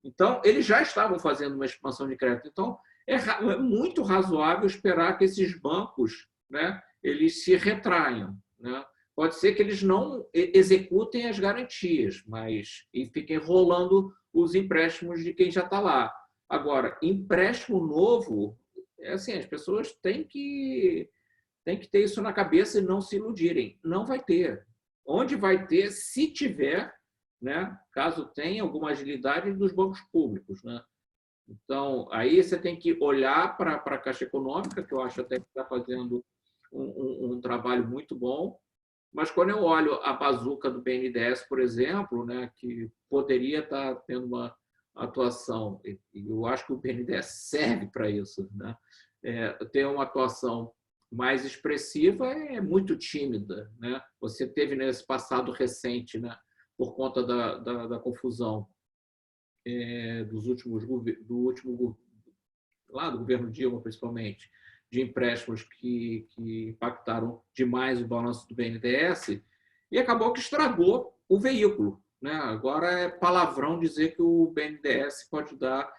então eles já estavam fazendo uma expansão de crédito. Então é muito razoável esperar que esses bancos, né, eles se retraiam, né? Pode ser que eles não executem as garantias, e fiquem rolando os empréstimos de quem já está lá. Agora, empréstimo novo, assim, as pessoas têm que ter isso na cabeça e não se iludirem. Não vai ter. Onde vai ter, se tiver, né, caso tenha alguma agilidade, dos bancos públicos, né? Então, aí você tem que olhar para a Caixa Econômica, que eu acho até que está fazendo um trabalho muito bom, mas quando eu olho a bazuca do BNDES, por exemplo, né, que poderia estar tendo uma atuação, e eu acho que o BNDES serve para isso, né? Ter uma atuação mais expressiva é muito tímida, né? Você teve nesse passado recente, né, por conta da confusão do governo Dilma, principalmente, de empréstimos que impactaram demais o balanço do BNDES, e acabou que estragou o veículo, né? Agora é palavrão dizer que o BNDES pode dar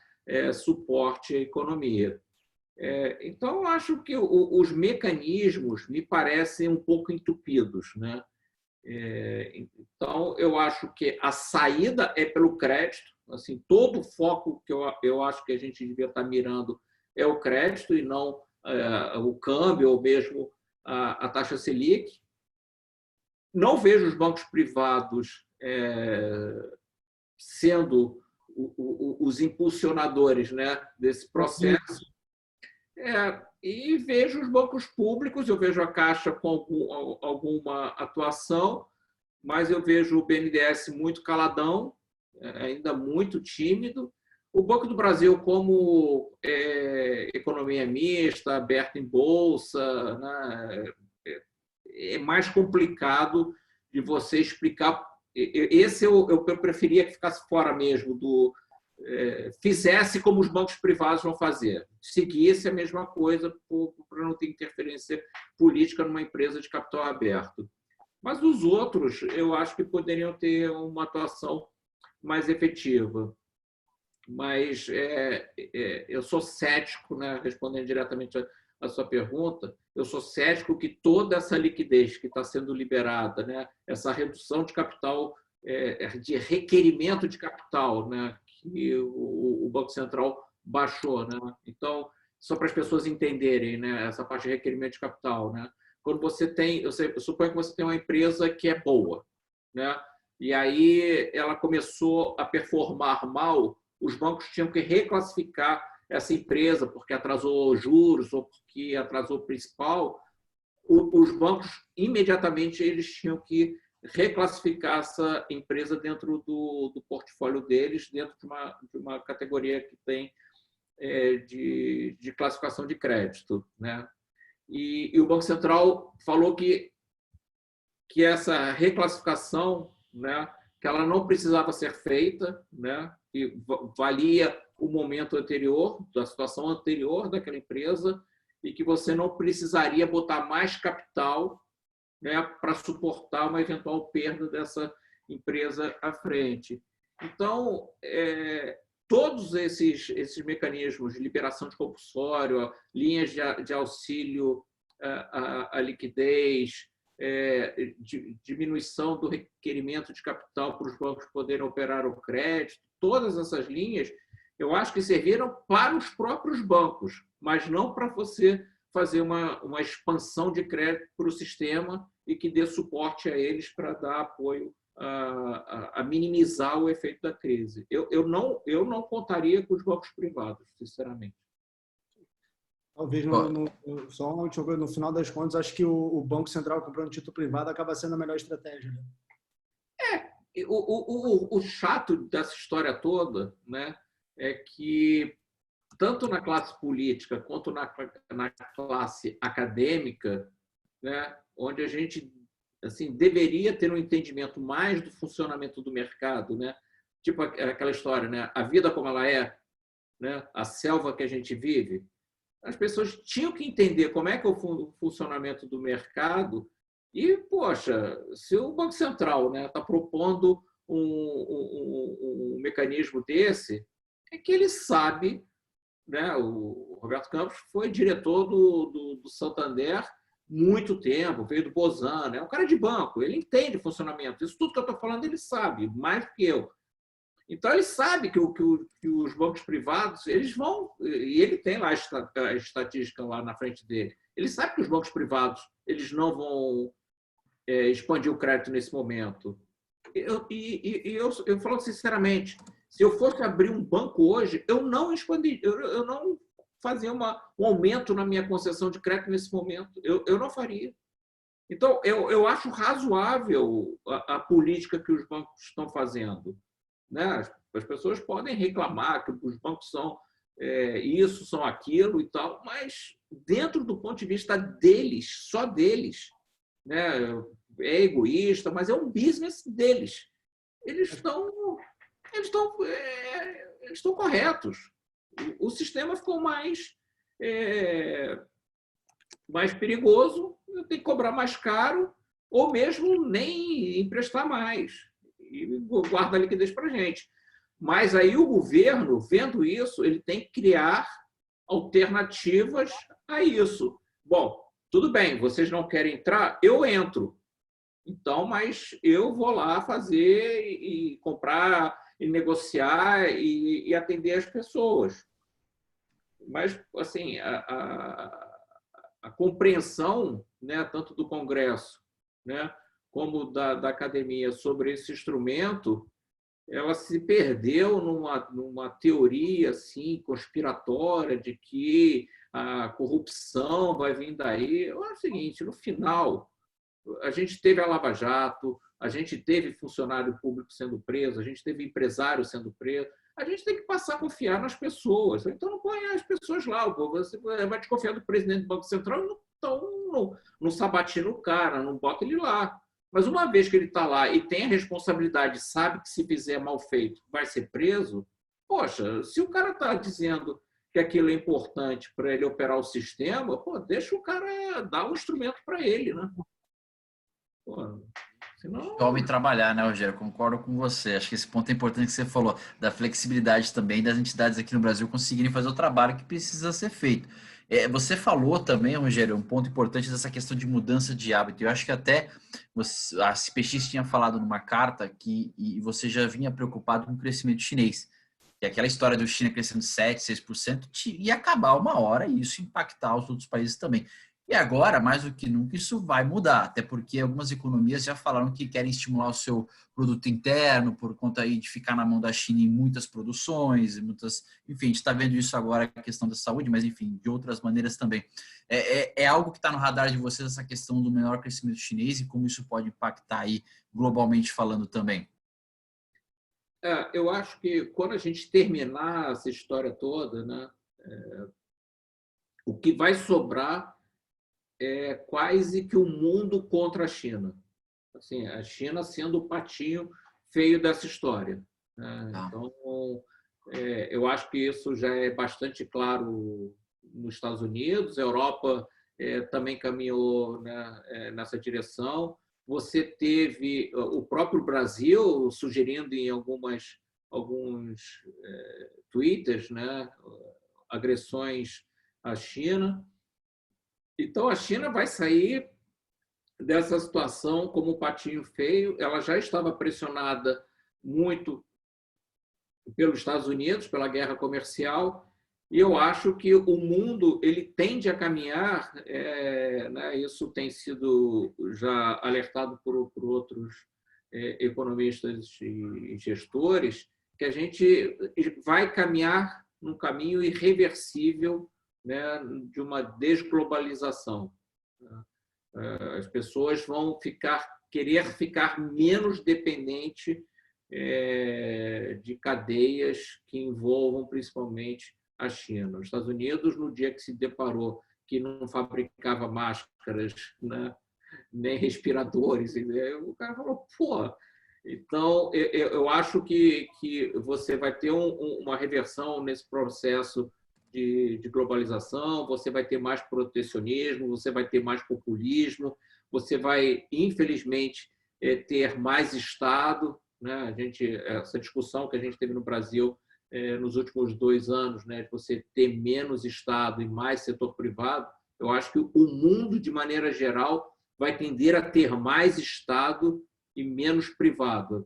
suporte à economia. Então, eu acho que os mecanismos me parecem um pouco entupidos, né? Então, eu acho que a saída é pelo crédito. Assim, todo o foco que eu acho que a gente devia estar mirando é o crédito e não o câmbio ou mesmo a taxa Selic. Não vejo os bancos privados sendo os impulsionadores, né, desse processo. E vejo os bancos públicos, eu vejo a Caixa com alguma atuação, mas eu vejo o BNDES muito caladão, ainda muito tímido. O Banco do Brasil, como economia mista, aberta em bolsa, né, é mais complicado de você explicar. Esse eu preferia que ficasse fora mesmo fizesse como os bancos privados vão fazer, seguisse a mesma coisa para não ter interferência política numa empresa de capital aberto. Mas os outros, eu acho que poderiam ter uma atuação mais efetiva. Mas eu sou cético, né, respondendo diretamente a sua pergunta, eu sou cético que toda essa liquidez que está sendo liberada, né, essa redução de capital, de requerimento de capital, né, que o Banco Central baixou, né? Então, só para as pessoas entenderem, né, essa parte de requerimento de capital, né? Quando você tem, eu suponho que você tem uma empresa que é boa, né? E aí ela começou a performar mal, os bancos tinham que reclassificar essa empresa porque atrasou juros ou porque atrasou o principal, os bancos imediatamente eles tinham que reclassificar essa empresa dentro do portfólio deles, dentro de uma categoria que tem de classificação de crédito, né? E o Banco Central falou que essa reclassificação, né, que ela não precisava ser feita, né, que valia o momento anterior, da situação anterior daquela empresa, e que você não precisaria botar mais capital, né, para suportar uma eventual perda dessa empresa à frente. Então, todos esses mecanismos de liberação de compulsório, linhas de auxílio à liquidez, diminuição do requerimento de capital para os bancos poderem operar o crédito, todas essas linhas, eu acho que serviram para os próprios bancos, mas não para você fazer uma expansão de crédito para o sistema e que dê suporte a eles para dar apoio a minimizar o efeito da crise. Eu não contaria com os bancos privados, sinceramente. Talvez, só no final das contas, acho que o Banco Central comprando título privado acaba sendo a melhor estratégia. Né? O chato dessa história toda, né, é que tanto na classe política quanto na classe acadêmica, né, onde a gente assim, deveria ter um entendimento mais do funcionamento do mercado, né? Tipo aquela história, né? A vida como ela é, né? A selva que a gente vive. As pessoas tinham que entender como é que é o funcionamento do mercado e, poxa, se o Banco Central, né, está propondo um mecanismo desse, é que ele sabe, né? O Roberto Campos foi diretor do Santander muito tempo, veio do Bozano, é um cara de banco, ele entende funcionamento. Isso tudo que eu estou falando ele sabe, mais do que eu. Então, ele sabe que os bancos privados, eles vão, e ele tem lá a estatística lá na frente dele, ele sabe que os bancos privados eles não vão expandir o crédito nesse momento. Eu falo sinceramente, se eu fosse abrir um banco hoje, eu não expandiria, eu não fazia um aumento na minha concessão de crédito nesse momento. Eu não faria. Então, eu acho razoável a política que os bancos estão fazendo. Né? As pessoas podem reclamar que os bancos são isso, são aquilo e tal, mas dentro do ponto de vista deles, só deles, né? É egoísta, mas é um business deles. Eles estão corretos. O sistema ficou mais perigoso, tem que cobrar mais caro ou mesmo nem emprestar mais e guarda a liquidez para a gente. Mas aí o governo, vendo isso, ele tem que criar alternativas a isso. Bom, tudo bem, vocês não querem entrar? Eu entro. Então, mas eu vou lá fazer e comprar e negociar e atender as pessoas. Mas, assim, a compreensão, né, tanto do Congresso, né, como da academia sobre esse instrumento, ela se perdeu numa teoria assim, conspiratória de que a corrupção vai vir daí. É o seguinte, no final, a gente teve a Lava Jato, a gente teve funcionário público sendo preso, a gente teve empresário sendo preso. A gente tem que passar a confiar nas pessoas. Então, não põe as pessoas lá. Você vai desconfiar do presidente do Banco Central, então não sabatina o cara, não bota ele lá. Mas uma vez que ele está lá e tem a responsabilidade, sabe que se fizer mal feito vai ser preso, poxa, se o cara está dizendo que aquilo é importante para ele operar o sistema, pô, deixa o cara dar um instrumento para ele, né? Pô, senão... Homem trabalhar, né, Rogério? Concordo com você. Acho que esse ponto é importante que você falou, da flexibilidade também das entidades aqui no Brasil conseguirem fazer o trabalho que precisa ser feito. Você falou também, Rogério, um ponto importante dessa questão de mudança de hábito. Eu acho que até a CPX tinha falado numa carta que e você já vinha preocupado com o crescimento chinês. Que aquela história do China crescendo 7%, 6% ia acabar uma hora e isso impactar os outros países também. E agora, mais do que nunca, isso vai mudar, até porque algumas economias já falaram que querem estimular o seu produto interno por conta aí de ficar na mão da China em muitas produções, e muitas, enfim, a gente está vendo isso agora, a questão da saúde, mas enfim, de outras maneiras também. É algo que está no radar de vocês, essa questão do menor crescimento chinês e como isso pode impactar aí globalmente falando também? Eu acho que quando a gente terminar essa história toda, né, o que vai sobrar é quase que o mundo contra a China. Assim, a China sendo o patinho feio dessa história, né? Tá. Então, eu acho que isso já é bastante claro nos Estados Unidos. A Europa também caminhou, né, nessa direção. Você teve o próprio Brasil sugerindo em alguns twitters, né, agressões à China. Então, a China vai sair dessa situação como um patinho feio. Ela já estava pressionada muito pelos Estados Unidos, pela guerra comercial, e eu acho que o mundo ele tende a caminhar, né, isso tem sido já alertado por outros economistas e gestores, que a gente vai caminhar num caminho irreversível, né, de uma desglobalização. As pessoas vão querer ficar menos dependente de cadeias que envolvam principalmente a China. Os Estados Unidos, no dia que se deparou que não fabricava máscaras, né, nem respiradores, o cara falou, pô. Então, eu acho que você vai ter uma reversão nesse processo de globalização, você vai ter mais protecionismo, você vai ter mais populismo, você vai, infelizmente, ter mais Estado, né? Essa discussão que a gente teve no Brasil nos últimos 2 anos, né, de você ter menos Estado e mais setor privado, eu acho que o mundo, de maneira geral, vai tender a ter mais Estado e menos privado.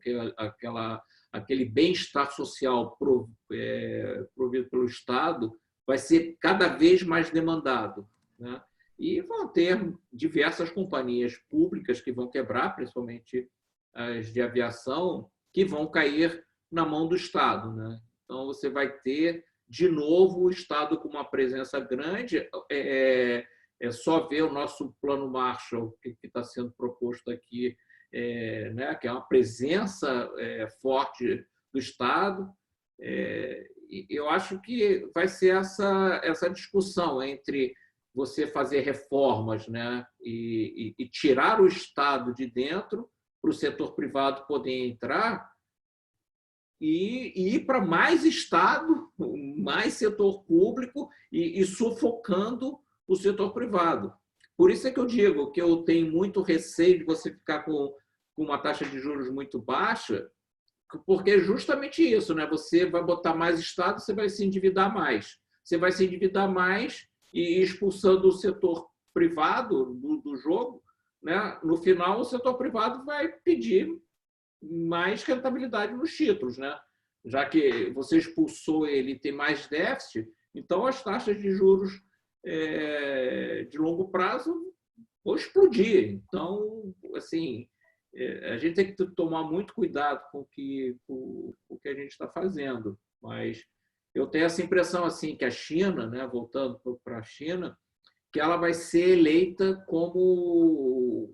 Aquele bem-estar social provido pelo Estado vai ser cada vez mais demandado, né? E vão ter diversas companhias públicas que vão quebrar, principalmente as de aviação, que vão cair na mão do Estado, né? Então, você vai ter, de novo, o Estado com uma presença grande. É só ver o nosso plano Marshall, que está sendo proposto aqui, né, que é uma presença forte do Estado. Eu acho que vai ser essa discussão entre você fazer reformas, né, e tirar o Estado de dentro para o setor privado poder entrar e ir para mais Estado, mais setor público e sufocando o setor privado. Por isso é que eu digo que eu tenho muito receio de você ficar com uma taxa de juros muito baixa, porque é justamente isso, né? Você vai botar mais Estado, você vai se endividar mais. Você vai se endividar mais e expulsando o setor privado do jogo, né? No final, o setor privado vai pedir mais rentabilidade nos títulos, né? Já que você expulsou ele e tem mais déficit, então as taxas de juros de longo prazo vão explodir. Então, assim, a gente tem que tomar muito cuidado com o que a gente está fazendo. Mas eu tenho essa impressão assim que a China, né, voltando para a China, que ela vai ser eleita como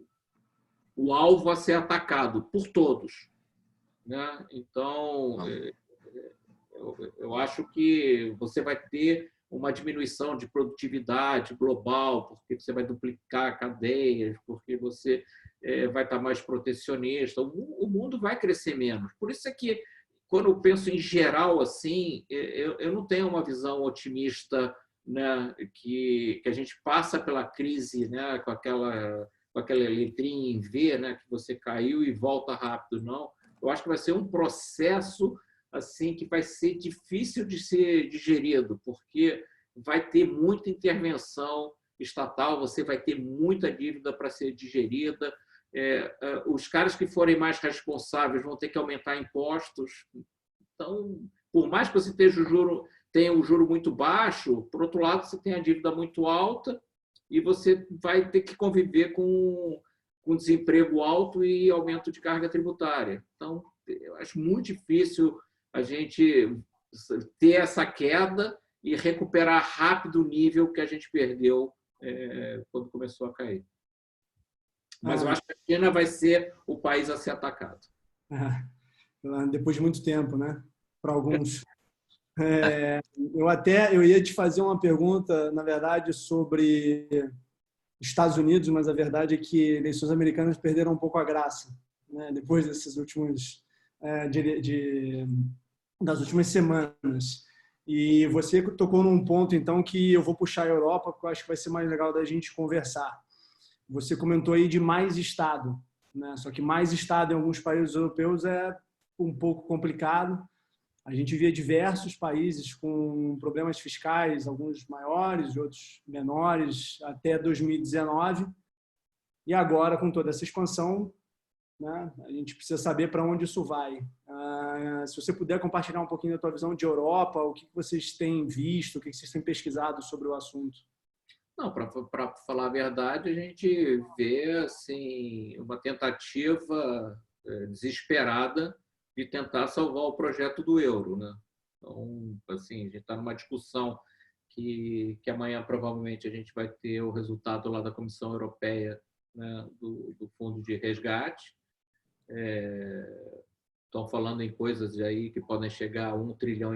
o alvo a ser atacado por todos, né? Então, eu acho que você vai ter uma diminuição de produtividade global, porque você vai duplicar cadeias, porque você vai estar mais protecionista. O mundo vai crescer menos. Por isso é que, quando eu penso em geral, assim, eu não tenho uma visão otimista, né, que a gente passa pela crise, né, com aquela letrinha em V, né, que você caiu e volta rápido. Não. Eu acho que vai ser um processo assim que vai ser difícil de ser digerido, porque vai ter muita intervenção estatal, você vai ter muita dívida para ser digerida, os caras que forem mais responsáveis vão ter que aumentar impostos. Então, por mais que você tenha o juro muito baixo, por outro lado, você tem a dívida muito alta e você vai ter que conviver com desemprego alto e aumento de carga tributária. Então, eu acho muito difícil a gente ter essa queda e recuperar rápido o nível que a gente perdeu quando começou a cair. Mas eu acho que a China vai ser o país a ser atacado. Depois de muito tempo, né? Para alguns. Eu ia te fazer uma pergunta, na verdade, sobre Estados Unidos, mas a verdade é que eleições americanas perderam um pouco a graça, né? Depois desses últimos das últimas semanas. E você tocou num ponto, então, que eu vou puxar a Europa, porque eu acho que vai ser mais legal da gente conversar. Você comentou aí de mais Estado, né? Só que mais Estado em alguns países europeus é um pouco complicado. A gente via diversos países com problemas fiscais, alguns maiores, outros menores, até 2019. E agora, com toda essa expansão, né, a gente precisa saber para onde isso vai. Se você puder compartilhar um pouquinho da tua visão de Europa, o que vocês têm visto, o que vocês têm pesquisado sobre o assunto? Não, para falar a verdade, a gente vê assim, uma tentativa desesperada de tentar salvar o projeto do euro, né? Então, assim, a gente está numa discussão que amanhã provavelmente a gente vai ter o resultado lá da Comissão Europeia, né, do Fundo de Resgate. Estão falando em coisas aí que podem chegar a 1,5 trilhão,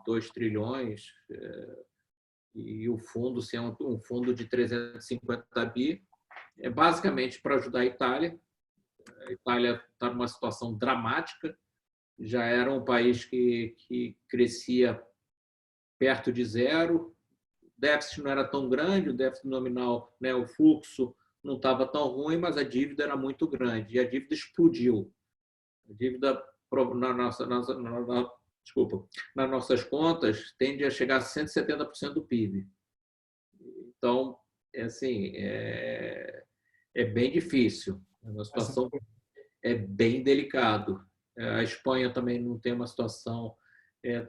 2 trilhões, e o fundo ser um fundo de 350 bi, é basicamente para ajudar a Itália. A Itália está numa situação dramática, já era um país que crescia perto de zero, o déficit não era tão grande, o déficit nominal, né, o fluxo não estava tão ruim, mas a dívida era muito grande, e a dívida explodiu. A dívida nas nossas contas tende a chegar a 170% do PIB. Então, é bem difícil. A situação é bem delicado. A Espanha também não tem uma situação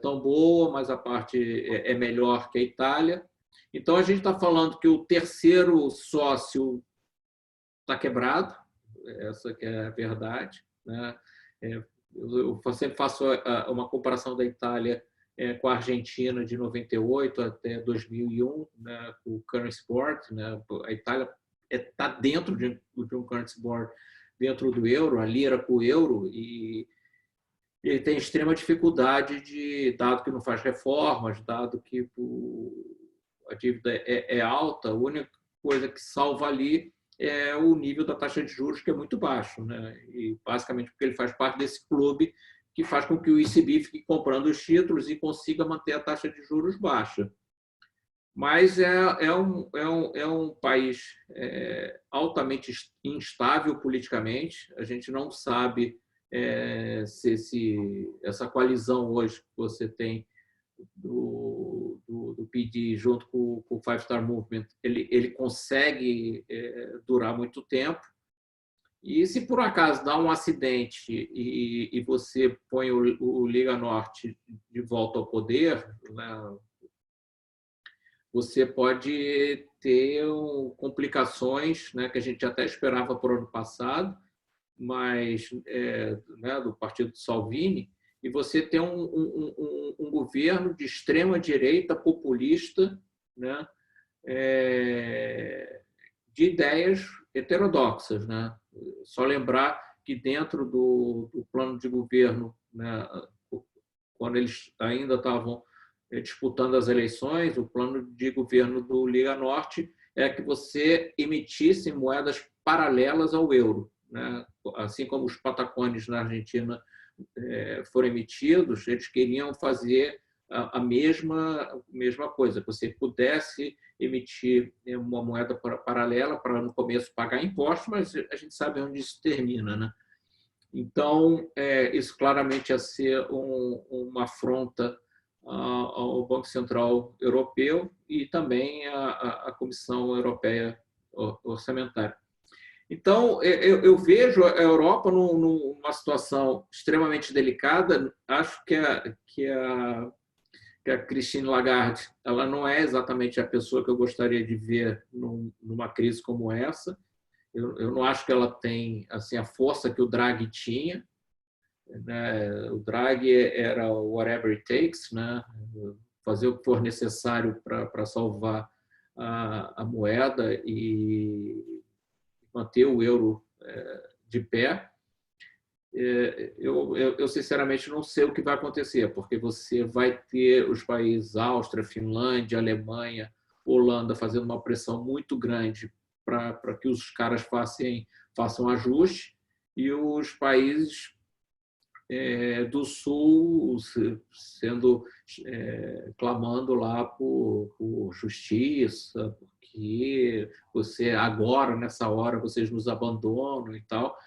tão boa, mas a parte é melhor que a Itália. Então, a gente está falando que o terceiro sócio está quebrado, essa que é a verdade, né? Eu sempre faço uma comparação da Itália com a Argentina de 98 até 2001, né, com o currency board, né? A Itália está dentro de um currency board, dentro do euro, a lira com o euro, e ele tem extrema dificuldade dado que não faz reformas, dado que a dívida é alta, a única coisa que salva ali é o nível da taxa de juros, que é muito baixo, né? E basicamente porque ele faz parte desse clube que faz com que o ECB fique comprando os títulos e consiga manter a taxa de juros baixa. Mas é um país altamente instável politicamente. A gente não sabe se essa coalizão hoje que você tem do PD junto com o Five Star Movement, ele consegue durar muito tempo. E se por acaso dá um acidente e você põe o Liga Norte de volta ao poder, né, você pode ter complicações, né, que a gente até esperava para o ano passado, mas né, do partido de Salvini, e você tem um governo de extrema direita populista, né, de ideias heterodoxas, né? Só lembrar que dentro do plano de governo, né, quando eles ainda estavam disputando as eleições, o plano de governo do Liga Norte é que você emitisse moedas paralelas ao euro, né? Assim como os patacones na Argentina foram emitidos, eles queriam fazer a mesma coisa, que você pudesse emitir uma moeda paralela para no começo pagar impostos, mas a gente sabe onde isso termina, né? Então, isso claramente ia ser uma afronta ao Banco Central Europeu e também à Comissão Europeia Orçamentária. Então, eu vejo a Europa numa situação extremamente delicada. Acho que que a Christine Lagarde, ela não é exatamente a pessoa que eu gostaria de ver numa crise como essa. Eu não acho que ela tem assim a força que o Draghi tinha, né? O Draghi era whatever it takes, né? Fazer o que for necessário para salvar a moeda e manter o euro de pé. Eu sinceramente não sei o que vai acontecer, porque você vai ter os países Áustria, Finlândia, Alemanha, Holanda fazendo uma pressão muito grande para que os caras façam ajuste, e os países do Sul clamando lá por justiça, porque agora, nessa hora, vocês nos abandonam e tal.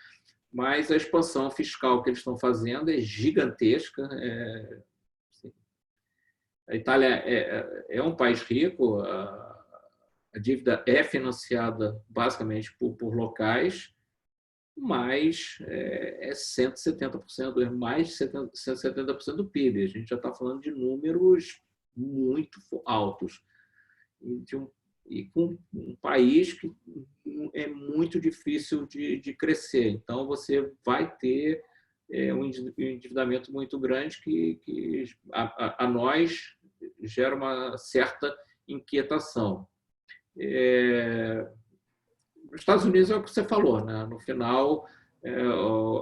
Mas a expansão fiscal que eles estão fazendo é gigantesca. A Itália é um país rico, a dívida é financiada basicamente por locais, mas é 170%, é mais de 170% do PIB. A gente já está falando de números muito altos. E com um país que é muito difícil de crescer. Então, você vai ter um endividamento muito grande que a nós gera uma certa inquietação. Nos Estados Unidos é o que você falou, né? No final,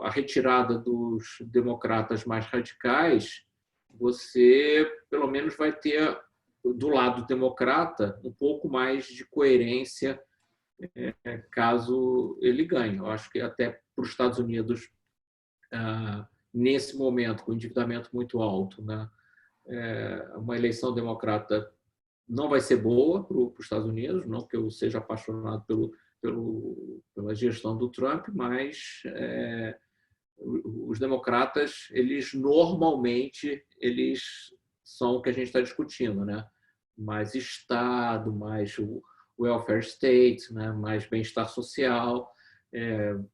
a retirada dos democratas mais radicais, você pelo menos vai ter do lado democrata um pouco mais de coerência caso ele ganhe. Eu acho que até para os Estados Unidos, nesse momento, com endividamento muito alto, né, uma eleição democrata não vai ser boa para os Estados Unidos, não que eu seja apaixonado pela gestão do Trump, mas os democratas, eles normalmente são o que a gente está discutindo, né? Mais Estado, mais welfare state, né? Mais bem-estar social,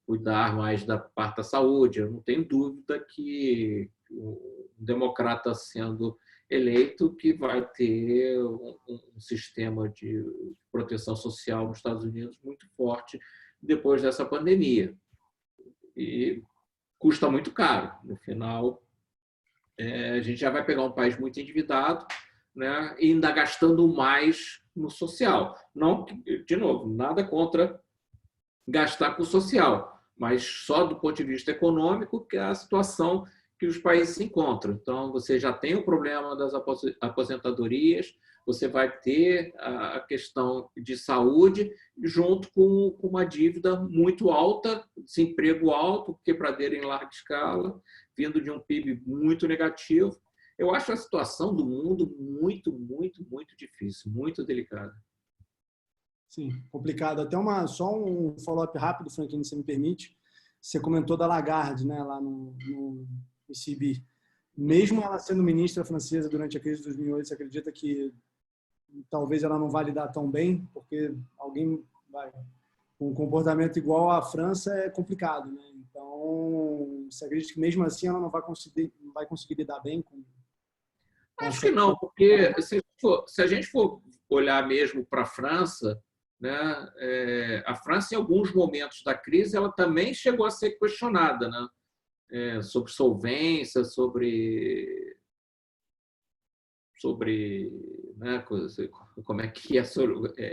cuidar mais da parte da saúde. Eu não tenho dúvida que o democrata sendo eleito que vai ter um sistema de proteção social nos Estados Unidos muito forte depois dessa pandemia. E custa muito caro. No final, a gente já vai pegar um país muito endividado, né, e ainda gastando mais no social. Não, de novo, nada contra gastar com o social, mas só do ponto de vista econômico, que é a situação que os países se encontram. Então, você já tem o problema das aposentadorias, você vai ter a questão de saúde, junto com uma dívida muito alta, desemprego alto, quebradeira em larga escala, vindo de um PIB muito negativo. Eu acho a situação do mundo muito, muito, muito difícil, muito delicada. Sim, complicado. Até só um follow-up rápido, Franklin, se me permite. Você comentou da Lagarde, né, lá no ECB. Mesmo ela sendo ministra francesa durante a crise de 2008, você acredita que talvez ela não vai lidar tão bem? Porque alguém com um comportamento igual à França é complicado, né? Então, você acredita que mesmo assim ela não vai conseguir lidar bem com Acho que não, porque se a gente for olhar mesmo para a França, né, a França, em alguns momentos da crise, ela também chegou a ser questionada, né, sobre solvência, sobre né, como é que ia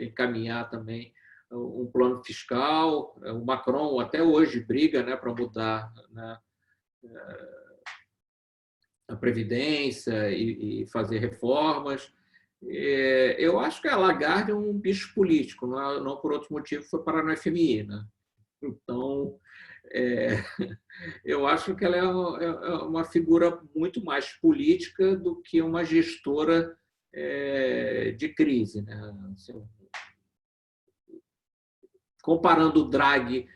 encaminhar também um plano fiscal. O Macron até hoje briga, né, para mudar, né, a Previdência e fazer reformas. Eu acho que a Lagarde é um bicho político, não por outro motivo foi parar no FMI, né? Então, eu acho que ela é uma figura muito mais política do que uma gestora de crise, né? Assim, comparando o Draghi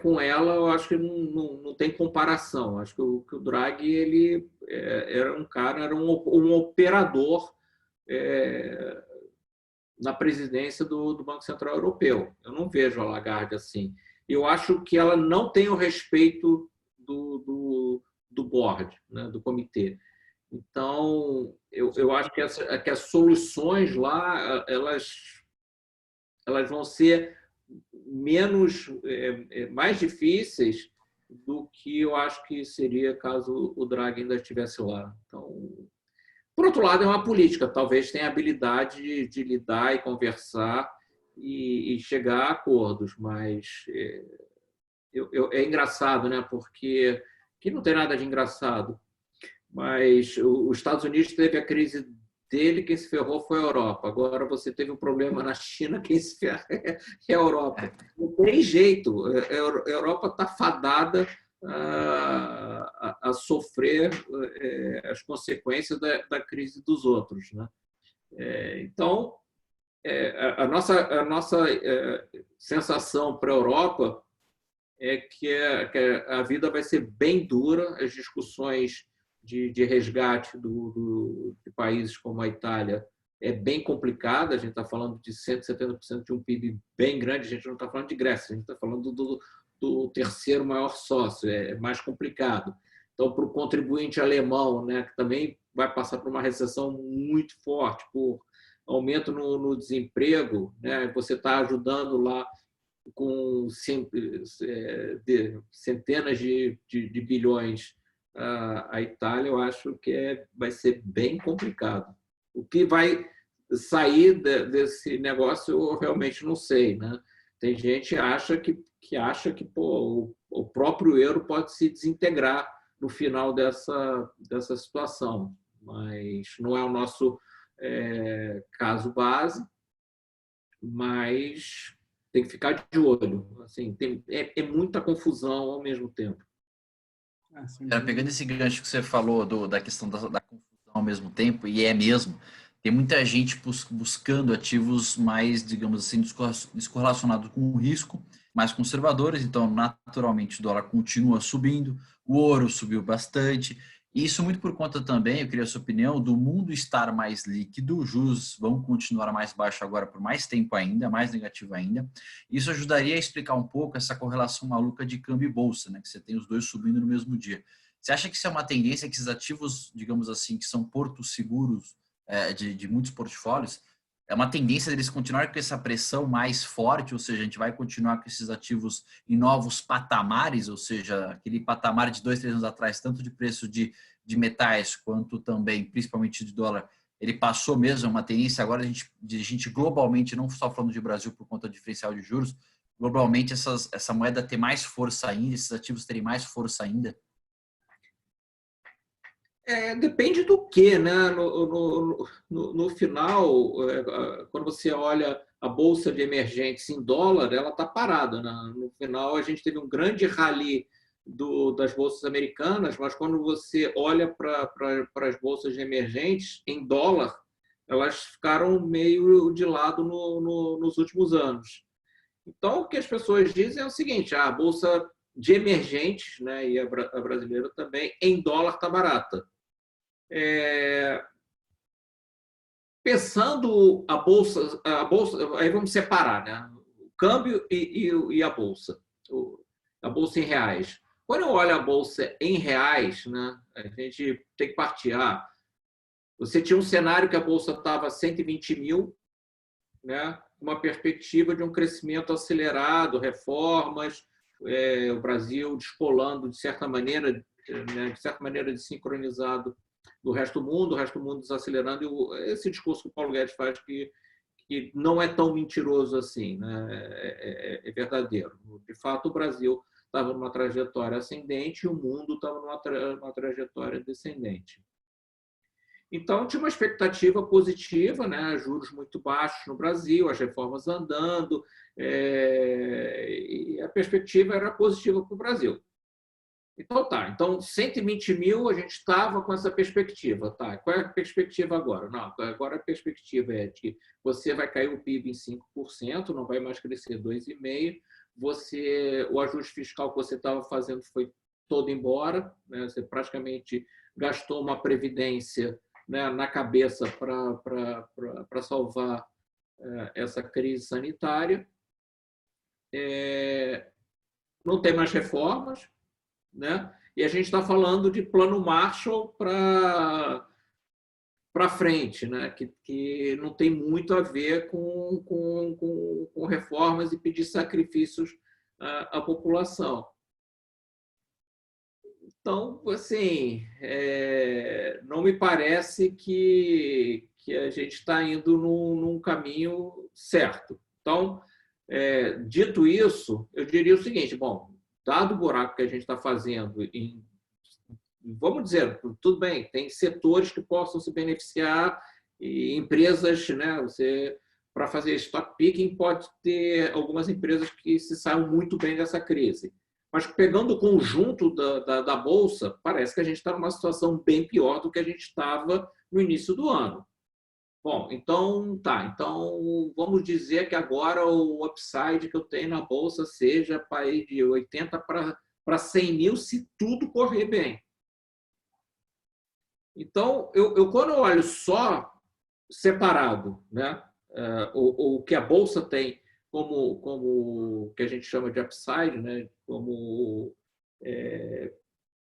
com ela, eu acho que não tem comparação. Acho que o Draghi ele era um operador na presidência do Banco Central Europeu. Eu não vejo a Lagarde assim. Eu acho que ela não tem o respeito do board, né, do comitê. Então, eu acho que as soluções lá, elas vão ser mais difíceis do que eu acho que seria caso o Draghi ainda estivesse lá. Então, por outro lado, é uma política, talvez tenha habilidade de lidar e conversar e chegar a acordos, mas é engraçado, né? Porque que não tem nada de engraçado, mas os Estados Unidos teve a crise dele, quem se ferrou foi a Europa. Agora você teve um problema na China, quem se ferra é a Europa. Não tem jeito, a Europa está fadada a sofrer as consequências da crise dos outros, né? Então, a nossa sensação para a Europa é que a vida vai ser bem dura, as discussões de resgate de países como a Itália é bem complicada, a gente está falando de 170% de um PIB bem grande, a gente não está falando de Grécia, a gente está falando do terceiro maior sócio, é mais complicado. Então, para o contribuinte alemão, né, que também vai passar por uma recessão muito forte, por aumento no desemprego, né, você está ajudando lá com centenas de bilhões a Itália, eu acho que vai ser bem complicado. O que vai sair desse negócio eu realmente não sei, né? Tem gente que acha que o próprio euro pode se desintegrar no final dessa situação, mas não é o nosso caso base, mas tem que ficar de olho. Assim, é muita confusão ao mesmo tempo. Pegando esse gancho que você falou da questão da confusão ao mesmo tempo, e é mesmo, tem muita gente buscando ativos mais, digamos assim, descorrelacionados com o risco, mais conservadores, então naturalmente o dólar continua subindo, o ouro subiu bastante, e isso muito por conta também, eu queria a sua opinião, do mundo estar mais líquido, os juros vão continuar mais baixos agora por mais tempo ainda, mais negativo ainda. Isso ajudaria a explicar um pouco essa correlação maluca de câmbio e bolsa, né? Que você tem os dois subindo no mesmo dia. Você acha que isso é uma tendência que esses ativos, digamos assim, que são portos seguros de muitos portfólios, é uma tendência deles continuarem com essa pressão mais forte, ou seja, a gente vai continuar com esses ativos em novos patamares, ou seja, aquele patamar de 2, 3 anos atrás, tanto de preço de metais quanto também, principalmente de dólar, ele passou mesmo, é uma tendência agora de a gente globalmente, não só falando de Brasil por conta do diferencial de juros, globalmente essa moeda ter mais força ainda, esses ativos terem mais força ainda? Depende do que, né? No final, quando você olha a bolsa de emergentes em dólar, ela está parada, né? No final, a gente teve um grande rally das bolsas americanas, mas quando você olha para as bolsas de emergentes em dólar, elas ficaram meio de lado nos últimos anos. Então, o que as pessoas dizem é o seguinte: a bolsa de emergentes, né, e a brasileira também, em dólar está barata. Pensando a bolsa, aí vamos separar, né? O câmbio e a bolsa em reais. Quando eu olho a bolsa em reais, né, a gente tem que partir. Você tinha um cenário que a bolsa estava 120 mil, né, uma perspectiva de um crescimento acelerado, reformas, o Brasil descolando de certa maneira, né, desincronizado do resto do mundo, o resto do mundo desacelerando. E esse discurso que o Paulo Guedes faz que não é tão mentiroso assim, né? É verdadeiro. De fato, o Brasil estava numa trajetória ascendente e o mundo estava numa trajetória descendente. Então, tinha uma expectativa positiva, né? Juros muito baixos no Brasil, as reformas andando, e a perspectiva era positiva para o Brasil. Então, Então, 120 mil, a gente estava com essa perspectiva. Tá. Qual é a perspectiva agora? Não, agora a perspectiva é de que você vai cair o PIB em 5%, não vai mais crescer 2,5%. O ajuste fiscal que você estava fazendo foi todo embora, né? Você praticamente gastou uma previdência, né, na cabeça para salvar essa crise sanitária. Não tem mais reformas, né? E a gente está falando de plano Marshall para frente, né? Que não tem muito a ver com reformas e pedir sacrifícios à população. Então, assim, não me parece que a gente está indo num caminho certo. Então, dito isso, eu diria o seguinte, bom, dado o buraco que a gente está fazendo, vamos dizer, tudo bem, tem setores que possam se beneficiar e empresas, né, para fazer stock picking, pode ter algumas empresas que se saiam muito bem dessa crise. Mas pegando o conjunto da Bolsa, parece que a gente está numa situação bem pior do que a gente estava no início do ano. Bom, então vamos dizer que agora o upside que eu tenho na Bolsa seja para ir de 80 para 100 mil, se tudo correr bem. Então, quando eu olho só separado, né, o que a Bolsa tem como que a gente chama de upside, né, como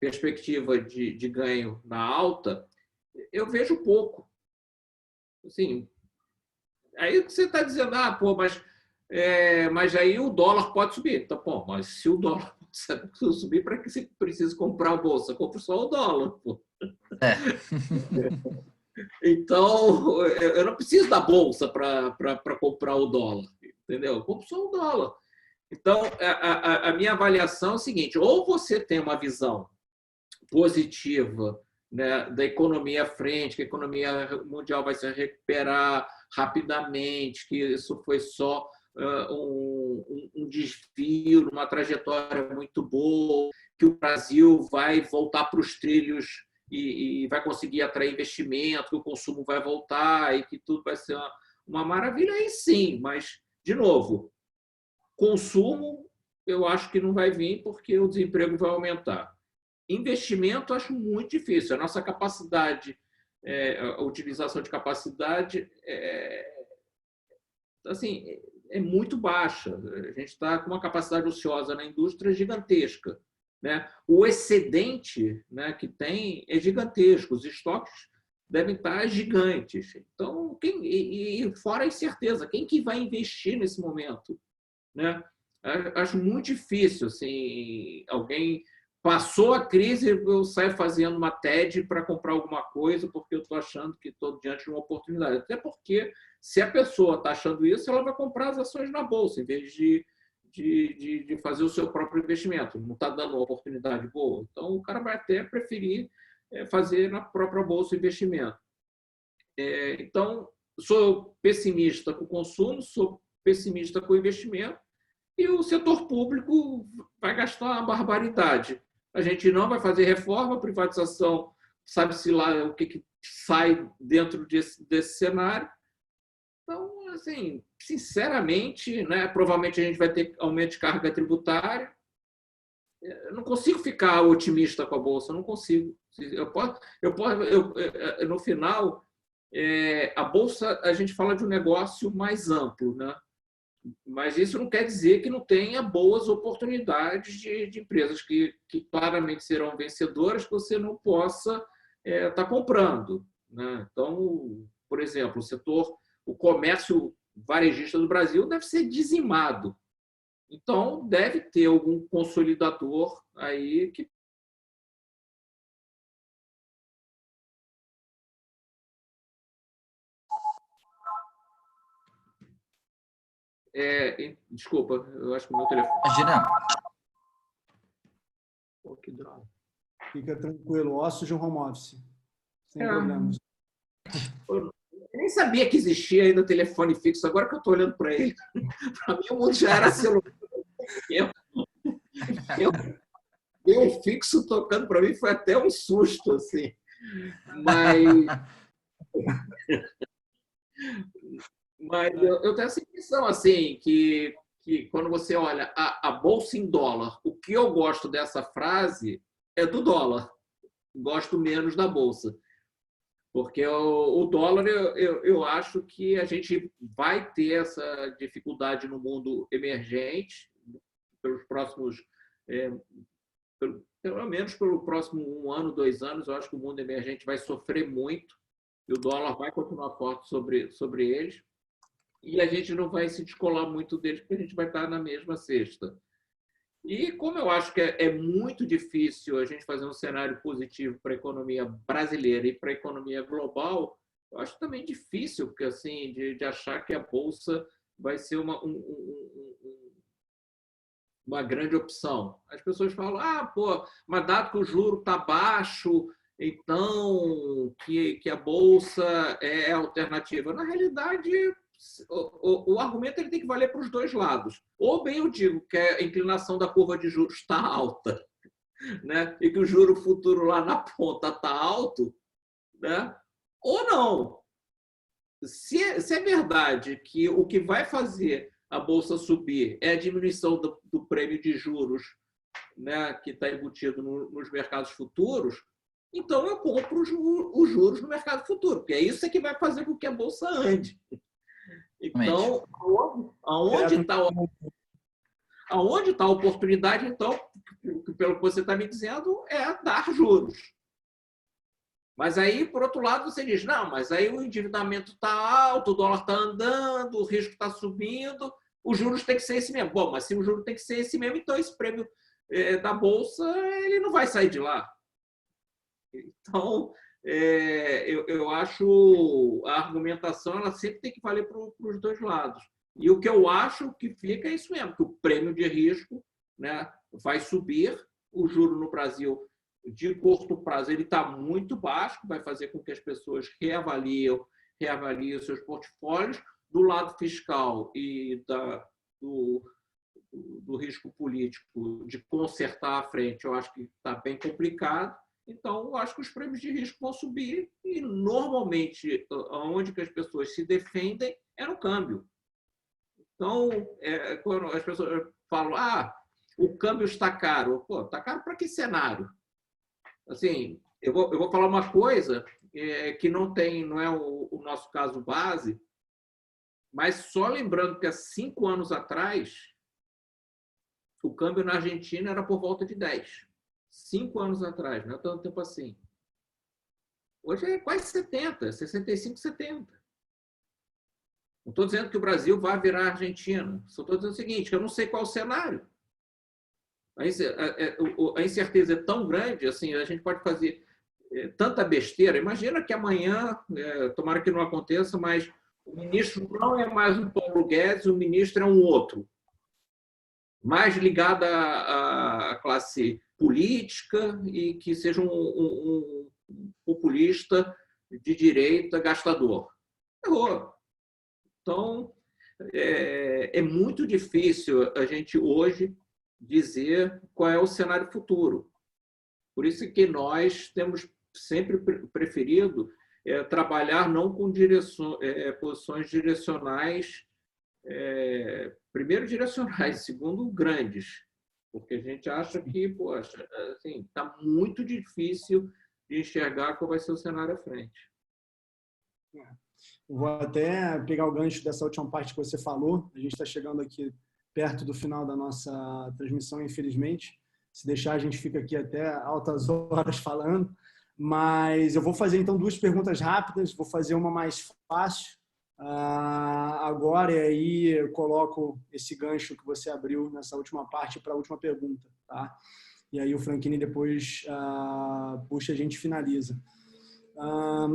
perspectiva de ganho na alta, eu vejo pouco. Assim, aí você está dizendo, pô, mas aí o dólar pode subir. Então, pô, mas se o dólar subir, para que você precisa comprar a Bolsa? Compre só o dólar, pô. Então, eu não preciso da Bolsa para comprar o dólar, entendeu? Eu compro só o dólar. Então, a minha avaliação é o seguinte, ou você tem uma visão positiva, né, da economia à frente, que a economia mundial vai se recuperar rapidamente, que isso foi só um desvio, uma trajetória muito boa, que o Brasil vai voltar para os trilhos e vai conseguir atrair investimento, que o consumo vai voltar e que tudo vai ser uma maravilha, aí sim, mas, de novo, consumo eu acho que não vai vir porque o desemprego vai aumentar. Investimento acho muito difícil. A nossa capacidade, a utilização de capacidade assim, é muito baixa. A gente está com uma capacidade ociosa na indústria gigantesca, né? O excedente, né, que tem é gigantesco. Os estoques devem estar gigantes. Então, fora a incerteza, quem que vai investir nesse momento, né? Acho muito difícil, assim, alguém passou a crise, eu saio fazendo uma TED para comprar alguma coisa porque eu estou achando que estou diante de uma oportunidade. Até porque, se a pessoa está achando isso, ela vai comprar as ações na Bolsa, em vez de fazer o seu próprio investimento. Não está dando uma oportunidade boa. Então, o cara vai até preferir fazer na própria Bolsa o investimento. Então, sou pessimista com o consumo, sou pessimista com o investimento, e o setor público vai gastar uma barbaridade. A gente não vai fazer reforma, privatização, sabe-se lá o que sai dentro desse cenário. Então, assim, sinceramente, né, provavelmente a gente vai ter aumento de carga tributária. Eu não consigo ficar otimista com a Bolsa, eu não consigo. No final, a Bolsa, a gente fala de um negócio mais amplo, né? Mas isso não quer dizer que não tenha boas oportunidades de empresas que claramente serão vencedoras que você não possa estar comprando, né? Então, por exemplo, o comércio varejista do Brasil deve ser dizimado. Então, deve ter algum consolidador aí que desculpa, eu acho que o meu telefone. Imagina. Pô, que droga. Fica tranquilo, ossos de home office. Sem problemas. Eu nem sabia que existia ainda telefone fixo, agora que eu estou olhando para ele. Para mim, o mundo já era celular. Eu um fixo tocando para mim foi até um susto, assim. Mas eu tenho essa impressão, assim, que quando você olha a bolsa em dólar, o que eu gosto dessa frase é do dólar. Gosto menos da bolsa. Porque o dólar, eu acho que a gente vai ter essa dificuldade no mundo emergente pelos pelo menos pelo próximo 1 ano, 2 anos, eu acho que o mundo emergente vai sofrer muito e o dólar vai continuar forte sobre eles e a gente não vai se descolar muito deles porque a gente vai estar na mesma cesta. E como eu acho que é muito difícil a gente fazer um cenário positivo para a economia brasileira e para a economia global, eu acho também difícil porque, assim, de achar que a Bolsa vai ser uma grande opção. As pessoas falam, pô, mas dado que o juro está baixo, então que a Bolsa é alternativa. Na realidade, o argumento ele tem que valer para os dois lados. Ou bem eu digo que a inclinação da curva de juros está alta, né? E que o juro futuro lá na ponta está alto, né? Ou não. Se é verdade que o que vai fazer a Bolsa subir é a diminuição do prêmio de juros, né, que está embutido nos mercados futuros, então eu compro os juros no mercado futuro, porque é isso que vai fazer com que a Bolsa ande. Então, aonde está a oportunidade, então, pelo que você está me dizendo, é dar juros. Mas aí, por outro lado, você diz, não, mas aí o endividamento está alto, o dólar está andando, o risco está subindo, os juros tem que ser esse mesmo. Bom, mas se o juro tem que ser esse mesmo, então esse prêmio da Bolsa ele não vai sair de lá. Então, eu acho a argumentação ela sempre tem que valer para os dois lados. E o que eu acho que fica é isso mesmo, que o prêmio de risco, né, vai subir, o juro no Brasil de curto prazo ele está muito baixo, vai fazer com que as pessoas reavaliem seus portfólios. Do lado fiscal e do risco político de consertar a frente, eu acho que está bem complicado. Então, eu acho que os prêmios de risco vão subir e, normalmente, onde que as pessoas se defendem é no câmbio. Então, quando as pessoas falam o câmbio está caro. Pô, está caro para que cenário? Assim, eu vou falar uma coisa que não é o nosso caso base, mas só lembrando que há 5 anos atrás, o câmbio na Argentina era por volta de 10. 5 anos atrás, não é tanto tempo assim. Hoje é quase 70, 65, 70. Não estou dizendo que o Brasil vai virar Argentina. Só estou dizendo o seguinte, que eu não sei qual é o cenário. A incerteza é tão grande, assim, a gente pode fazer tanta besteira. Imagina que amanhã, tomara que não aconteça, mas o ministro não é mais o Paulo Guedes, o ministro é um outro, mais ligado à classe política e que seja um populista de direita gastador. Errou. Então, é muito difícil a gente hoje dizer qual é o cenário futuro. Por isso que nós temos sempre preferido trabalhar não com posições direcionais, primeiro direcionais, segundo grandes, porque a gente acha que, poxa, assim, está muito difícil de enxergar qual vai ser o cenário à frente. Vou até pegar o gancho dessa última parte que você falou. A gente está chegando aqui perto do final da nossa transmissão, infelizmente. Se deixar, a gente fica aqui até altas horas falando. Mas eu vou fazer, então, 2 perguntas rápidas. Vou fazer uma mais fácil agora, e aí eu coloco esse gancho que você abriu nessa última parte para a última pergunta. Tá? E aí o Franchini depois puxa, a gente finaliza.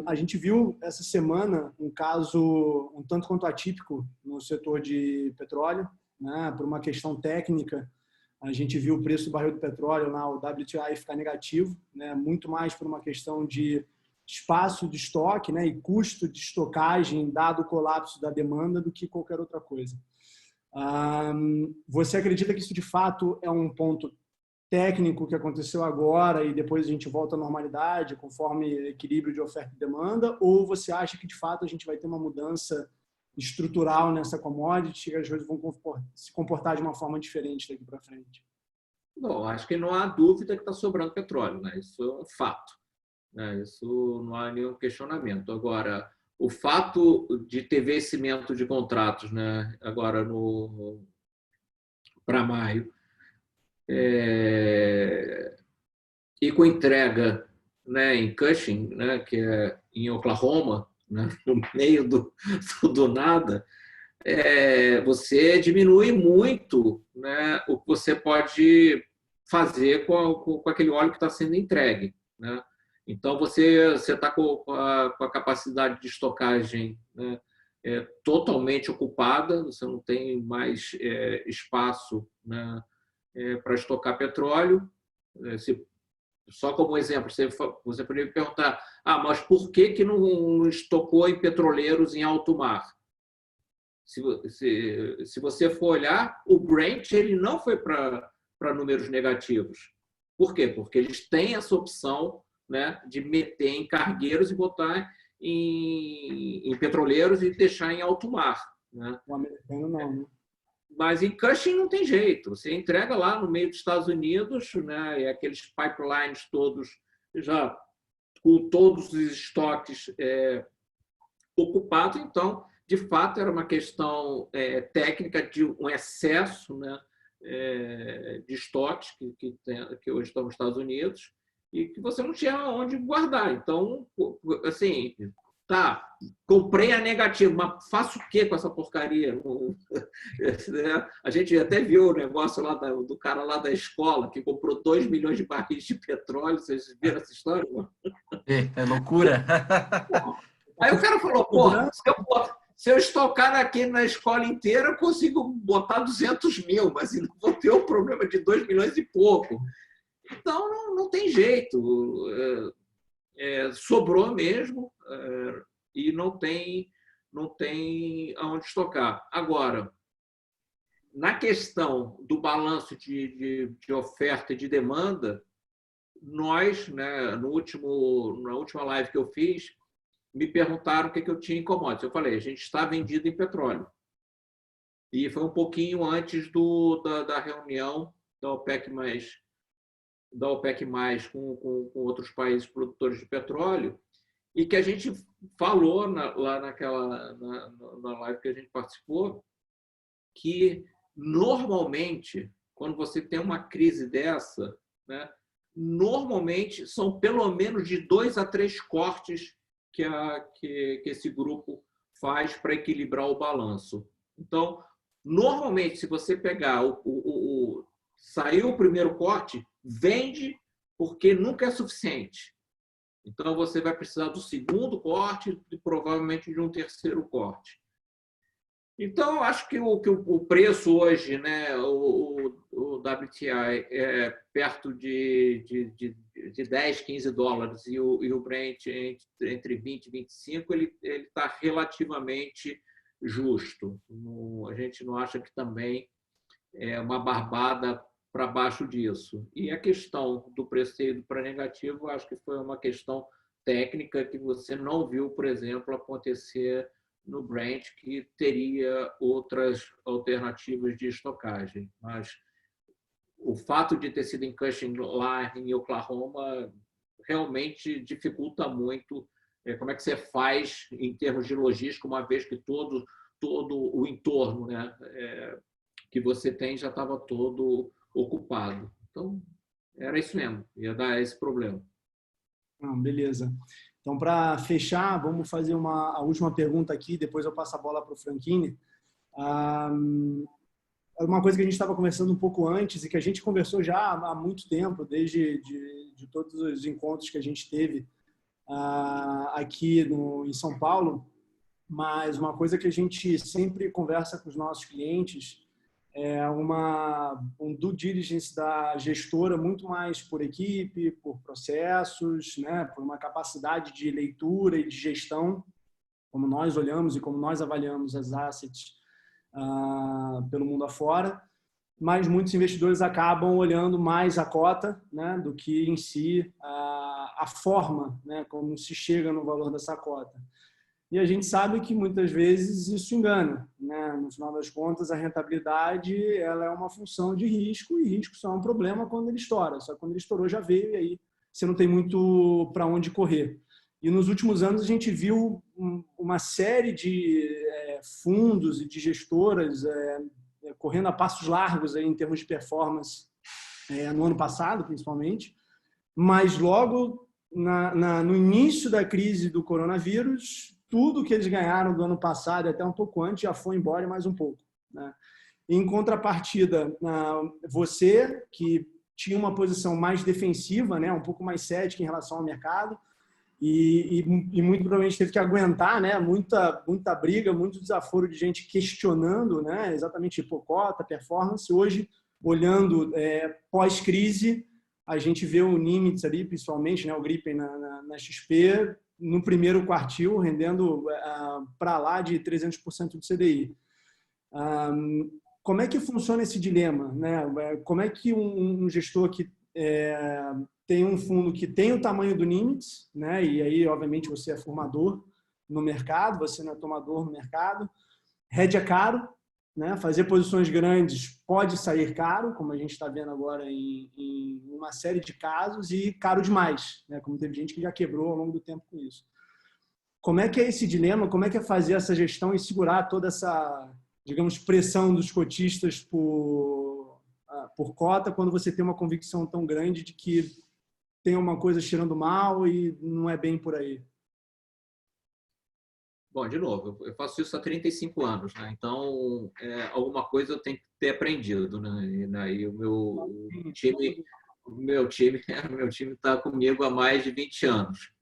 A gente viu essa semana um caso um tanto quanto atípico no setor de petróleo, né? Por uma questão técnica. A gente viu o preço do barril do petróleo, o WTI, ficar negativo, né? Muito mais por uma questão de espaço de estoque, né? E custo de estocagem dado o colapso da demanda do que qualquer outra coisa. Você acredita que isso de fato é um ponto técnico que aconteceu agora e depois a gente volta à normalidade conforme equilíbrio de oferta e demanda, ou você acha que de fato a gente vai ter uma mudança estrutural nessa commodity e as coisas vão se comportar de uma forma diferente daqui para frente? Bom, acho que não há dúvida que está sobrando petróleo, né? Isso é um fato, né? Isso não há nenhum questionamento. Agora, o fato de ter vencimento de contratos, né? Agora para maio, e com entrega, né, em Cushing, né, que é em Oklahoma, né, no meio do nada, você diminui muito, né, o que você pode fazer com aquele óleo que está sendo entregue, né? Então, você está com a capacidade de estocagem, né, totalmente ocupada, você não tem mais espaço, né, para estocar petróleo. Só como exemplo, você poderia me perguntar, mas por que não estocou em petroleiros em alto mar? Se você for olhar, o Brent ele não foi para números negativos. Por quê? Porque eles têm essa opção, né, de meter em cargueiros e botar em petroleiros e deixar em alto mar, né? O americano não, né? Mas em Cushing não tem jeito. Você entrega lá no meio dos Estados Unidos, né, e aqueles pipelines todos já com todos os estoques ocupados. Então, de fato, era uma questão técnica de um excesso, né, de estoques que hoje estão nos Estados Unidos e que você não tinha onde guardar. Então, assim, tá, comprei a negativa, mas faço o que com essa porcaria? A gente até viu o negócio lá do cara lá da escola que comprou 2 milhões de barris de petróleo. Vocês viram essa história? É loucura. Aí o cara falou, se eu estocar aqui na escola inteira, eu consigo botar 200 mil, mas não vou ter o problema de 2 milhões e pouco. Então, não tem jeito. Sobrou mesmo e não tem aonde estocar. Agora, na questão do balanço de oferta e de demanda, nós, né, na última live que eu fiz, me perguntaram o que eu tinha em commodities. Eu falei, a gente está vendido em petróleo. E foi um pouquinho antes da reunião da OPEC+, com outros países produtores de petróleo, e que a gente falou lá na live que a gente participou, que normalmente, quando você tem uma crise dessa, né, normalmente são pelo menos de 2 a 3 cortes que esse grupo faz para equilibrar o balanço. Então, normalmente, se você pegar saiu o primeiro corte, vende porque nunca é suficiente. Então, você vai precisar do segundo corte e provavelmente de um terceiro corte. Então, eu acho que o preço hoje, né, o WTI é perto de 10, 15 dólares e o Brent entre 20 e 25, ele está relativamente justo. A gente não acha que também é uma barbada para baixo disso. E a questão do preço ter ido para negativo, acho que foi uma questão técnica que você não viu, por exemplo, acontecer no Brent, que teria outras alternativas de estocagem. Mas o fato de ter sido em Cushing, lá em Oklahoma, realmente dificulta muito como é que você faz em termos de logística, uma vez que todo o entorno, né, que você tem já estava todo ocupado. Então, era isso mesmo, ia dar esse problema. Beleza. Então, para fechar, vamos fazer a última pergunta aqui, depois eu passo a bola para o Franchini. Uma coisa que a gente estava conversando um pouco antes e que a gente conversou já há muito tempo, desde de todos os encontros que a gente teve aqui em São Paulo, mas uma coisa que a gente sempre conversa com os nossos clientes é um due diligence da gestora muito mais por equipe, por processos, né, por uma capacidade de leitura e de gestão, como nós olhamos e como nós avaliamos as assets pelo mundo afora, mas muitos investidores acabam olhando mais a cota, né, do que em si a forma, né, como se chega no valor dessa cota. E a gente sabe que muitas vezes isso engana, né? No final das contas, a rentabilidade ela é uma função de risco, e risco só é um problema quando ele estoura. Só que quando ele estourou já veio, e aí você não tem muito para onde correr. E nos últimos anos a gente viu uma série de fundos e de gestoras correndo a passos largos aí em termos de performance, no ano passado, principalmente, mas logo no início da crise do coronavírus, tudo que eles ganharam do ano passado, até um pouco antes, já foi embora e mais um pouco, né? Em contrapartida, você, que tinha uma posição mais defensiva, né, um pouco mais cética em relação ao mercado, e muito provavelmente teve que aguentar, né, muita briga, muito desaforo de gente questionando, né, exatamente cota, performance. Hoje, olhando pós-crise, a gente vê o Nimitz ali, principalmente, né, o Gripen na XP, no primeiro quartil, rendendo para lá de 300% do CDI. Como é que funciona esse dilema, né? Como é que um gestor que tem um fundo que tem o tamanho do Nimitz, né? E aí, obviamente, você é formador no mercado, você não é tomador no mercado. Hedge é caro, né? Fazer posições grandes pode sair caro, como a gente está vendo agora em uma série de casos, e caro demais, né? Como teve gente que já quebrou ao longo do tempo com isso. Como é que é esse dilema? Como é que é fazer essa gestão e segurar toda essa, digamos, pressão dos cotistas por cota, quando você tem uma convicção tão grande de que tem uma coisa cheirando mal e não é bem por aí? Bom, de novo, eu faço isso há 35 anos, né? Então, alguma coisa eu tenho que ter aprendido, né? E o meu time está comigo há mais de 20 anos.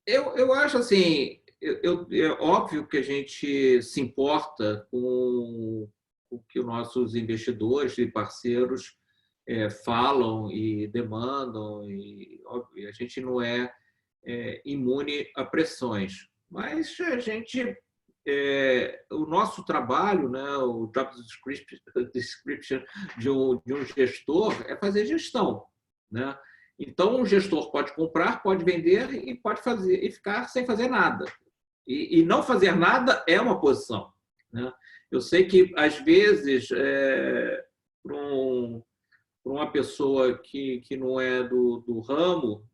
Eu acho assim, é óbvio que a gente se importa com o que os nossos investidores e parceiros falam e demandam, e óbvio, a gente não é imune a pressões. Mas a gente, o nosso trabalho, né, o job description de um gestor é fazer gestão, né? Então, um gestor pode comprar, pode vender e pode fazer e ficar sem fazer nada. E não fazer nada é uma posição, né? Eu sei que, às vezes, para uma pessoa que não é do ramo,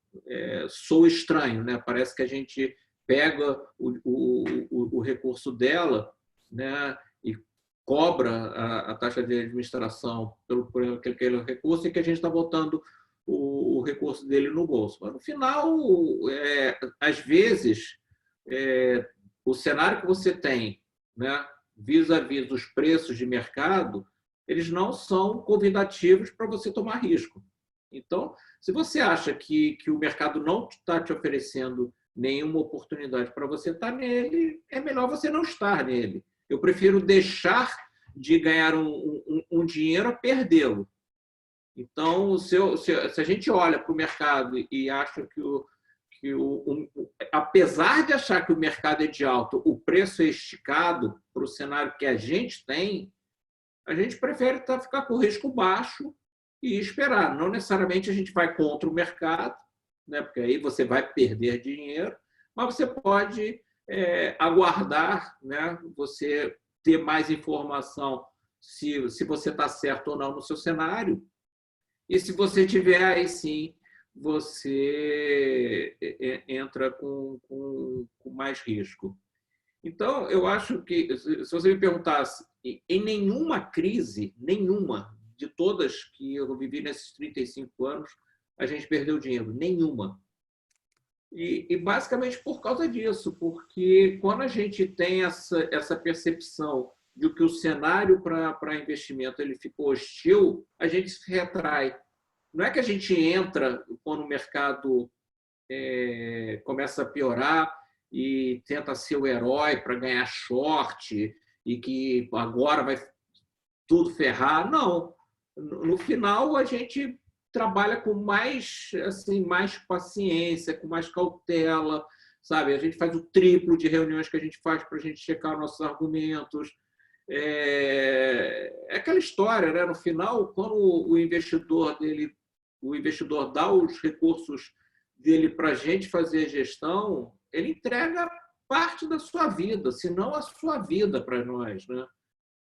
sou estranho, né? Parece que a gente pega o recurso dela, né, e cobra a taxa de administração por aquele recurso e que a gente está botando o recurso dele no bolso. Mas, no final, às vezes, o cenário que você tem, né, vis-à-vis os preços de mercado, eles não são convidativos para você tomar risco. Então, se você acha que o mercado não está te oferecendo nenhuma oportunidade para você estar nele, é melhor você não estar nele. Eu prefiro deixar de ganhar um dinheiro a perdê-lo. Então, se a gente olha para o mercado e acha apesar de achar que o mercado é de alto, o preço é esticado para o cenário que a gente tem, a gente prefere ficar com risco baixo e esperar. Não necessariamente a gente vai contra o mercado, né? Porque aí você vai perder dinheiro, mas você pode aguardar, né? Você ter mais informação se você está certo ou não no seu cenário. E se você tiver, aí sim, você entra com mais risco. Então, eu acho que, se você me perguntasse, em nenhuma crise, nenhuma, de todas que eu vivi nesses 35 anos, a gente perdeu dinheiro, nenhuma. E basicamente por causa disso, porque quando a gente tem essa percepção de que o cenário para investimento ele ficou hostil, a gente se retrai. Não é que a gente entra quando o mercado começa a piorar e tenta ser o herói para ganhar short e que agora vai tudo ferrar. Não. No final, a gente trabalha com mais paciência, com mais cautela, sabe? A gente faz o triplo de reuniões que a gente faz para a gente checar nossos argumentos. É aquela história, né? No final, quando o investidor dá os recursos dele para a gente fazer a gestão, ele entrega parte da sua vida, se não a sua vida para nós, né?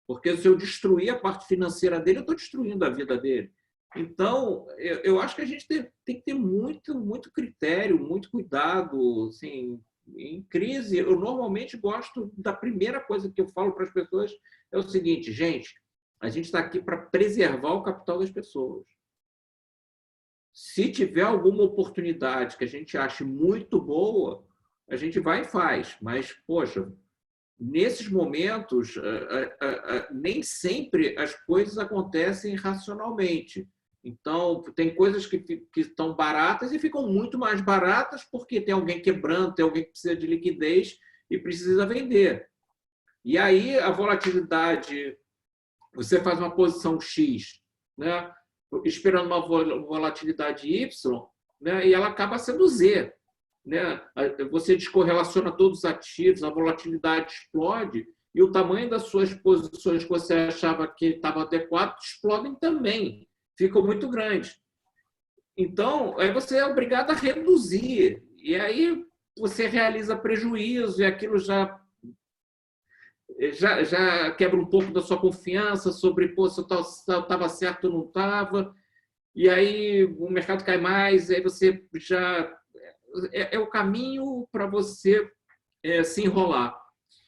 Porque se eu destruir a parte financeira dele, eu estou destruindo a vida dele. Então, eu acho que a gente tem que ter muito, muito critério, muito cuidado. Assim, em crise, eu normalmente gosto da primeira coisa que eu falo para as pessoas é o seguinte, gente, a gente está aqui para preservar o capital das pessoas. Se tiver alguma oportunidade que a gente ache muito boa, a gente vai e faz. Mas, poxa, nesses momentos, nem sempre as coisas acontecem racionalmente. Então, tem coisas que estão baratas e ficam muito mais baratas porque tem alguém quebrando, tem alguém que precisa de liquidez e precisa vender. E aí, a volatilidade, você faz uma posição X, né, esperando uma volatilidade Y, né, e ela acaba sendo Z. Né? Você descorrelaciona todos os ativos, a volatilidade explode e o tamanho das suas posições que você achava que estava adequado explodem também, ficam muito grandes. Então, aí você é obrigado a reduzir e aí você realiza prejuízo e aquilo já quebra um pouco da sua confiança sobre pô, se eu estava certo ou não estava, e aí o mercado cai mais, aí você já é o caminho para você se enrolar.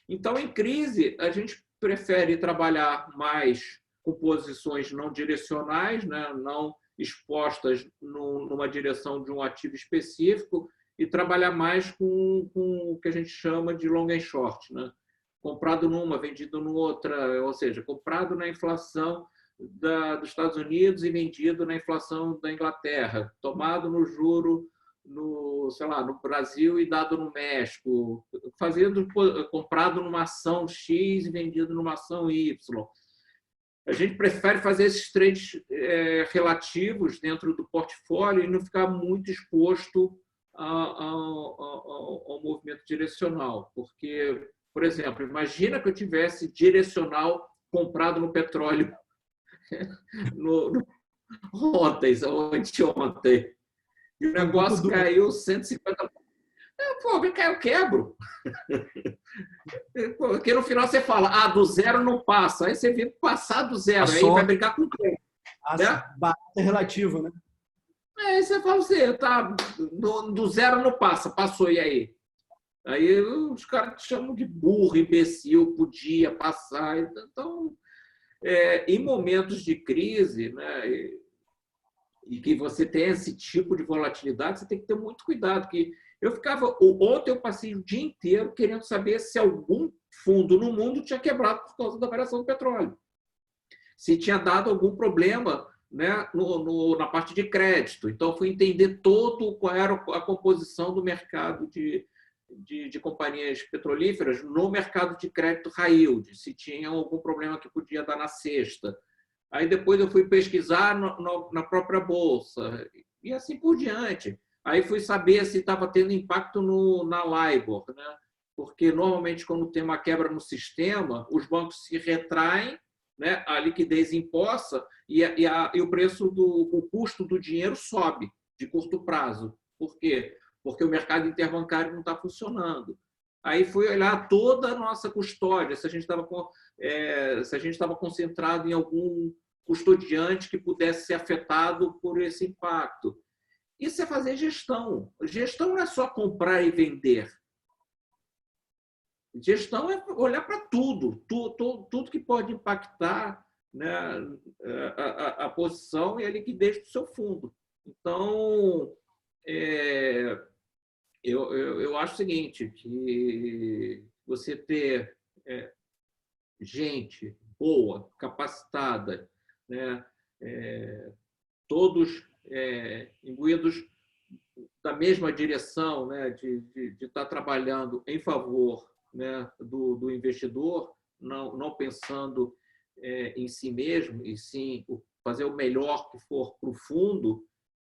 Então, em crise, a gente prefere trabalhar mais com posições não direcionais, né? Não expostas numa direção de um ativo específico, e trabalhar mais com o que a gente chama de long and short, né? Comprado numa, vendido noutra, ou seja, comprado na inflação dos Estados Unidos e vendido na inflação da Inglaterra, tomado no juro sei lá, no Brasil e dado no México, comprado numa ação X e vendido numa ação Y. A gente prefere fazer esses trades relativos dentro do portfólio e não ficar muito exposto ao movimento direcional. Porque, por exemplo, imagina que eu tivesse direcional comprado no petróleo ontem ou anteontem. E o negócio caiu 150%. Pô, vem cá, eu quebro. Porque no final você fala, do zero não passa. Aí você vê passar do zero, aí vai brigar com quem? Barata é relativo, né? Aí você fala assim, tá, do zero não passa, passou, e aí? Aí os caras te chamam de burro, imbecil, podia passar. Então, em momentos de crise, né, e que você tem esse tipo de volatilidade, você tem que ter muito cuidado. Ontem eu passei o dia inteiro querendo saber se algum fundo no mundo tinha quebrado por causa da variação do petróleo. Se tinha dado algum problema, né, na parte de crédito. Então, fui entender qual era a composição do mercado de companhias petrolíferas no mercado de crédito high yield, se tinha algum problema que podia dar na cesta. Aí depois eu fui pesquisar na própria bolsa e assim por diante. Aí fui saber se estava tendo impacto na LIBOR, né? Porque normalmente quando tem uma quebra no sistema, os bancos se retraem, né? A liquidez imposta e o preço o custo do dinheiro sobe de curto prazo. Por quê? Porque o mercado interbancário não está funcionando. Aí fui olhar toda a nossa custódia, se a gente estava concentrado em algum custodiante que pudesse ser afetado por esse impacto. Isso é fazer gestão. Gestão não é só comprar e vender. Gestão é olhar para tudo que pode impactar, né, a posição e a liquidez do seu fundo. Então, eu acho o seguinte, que você ter gente boa, capacitada, né, todos imbuídos da mesma direção, né, de estar trabalhando em favor, né, do investidor, não pensando em si mesmo, e sim fazer o melhor que for para o fundo,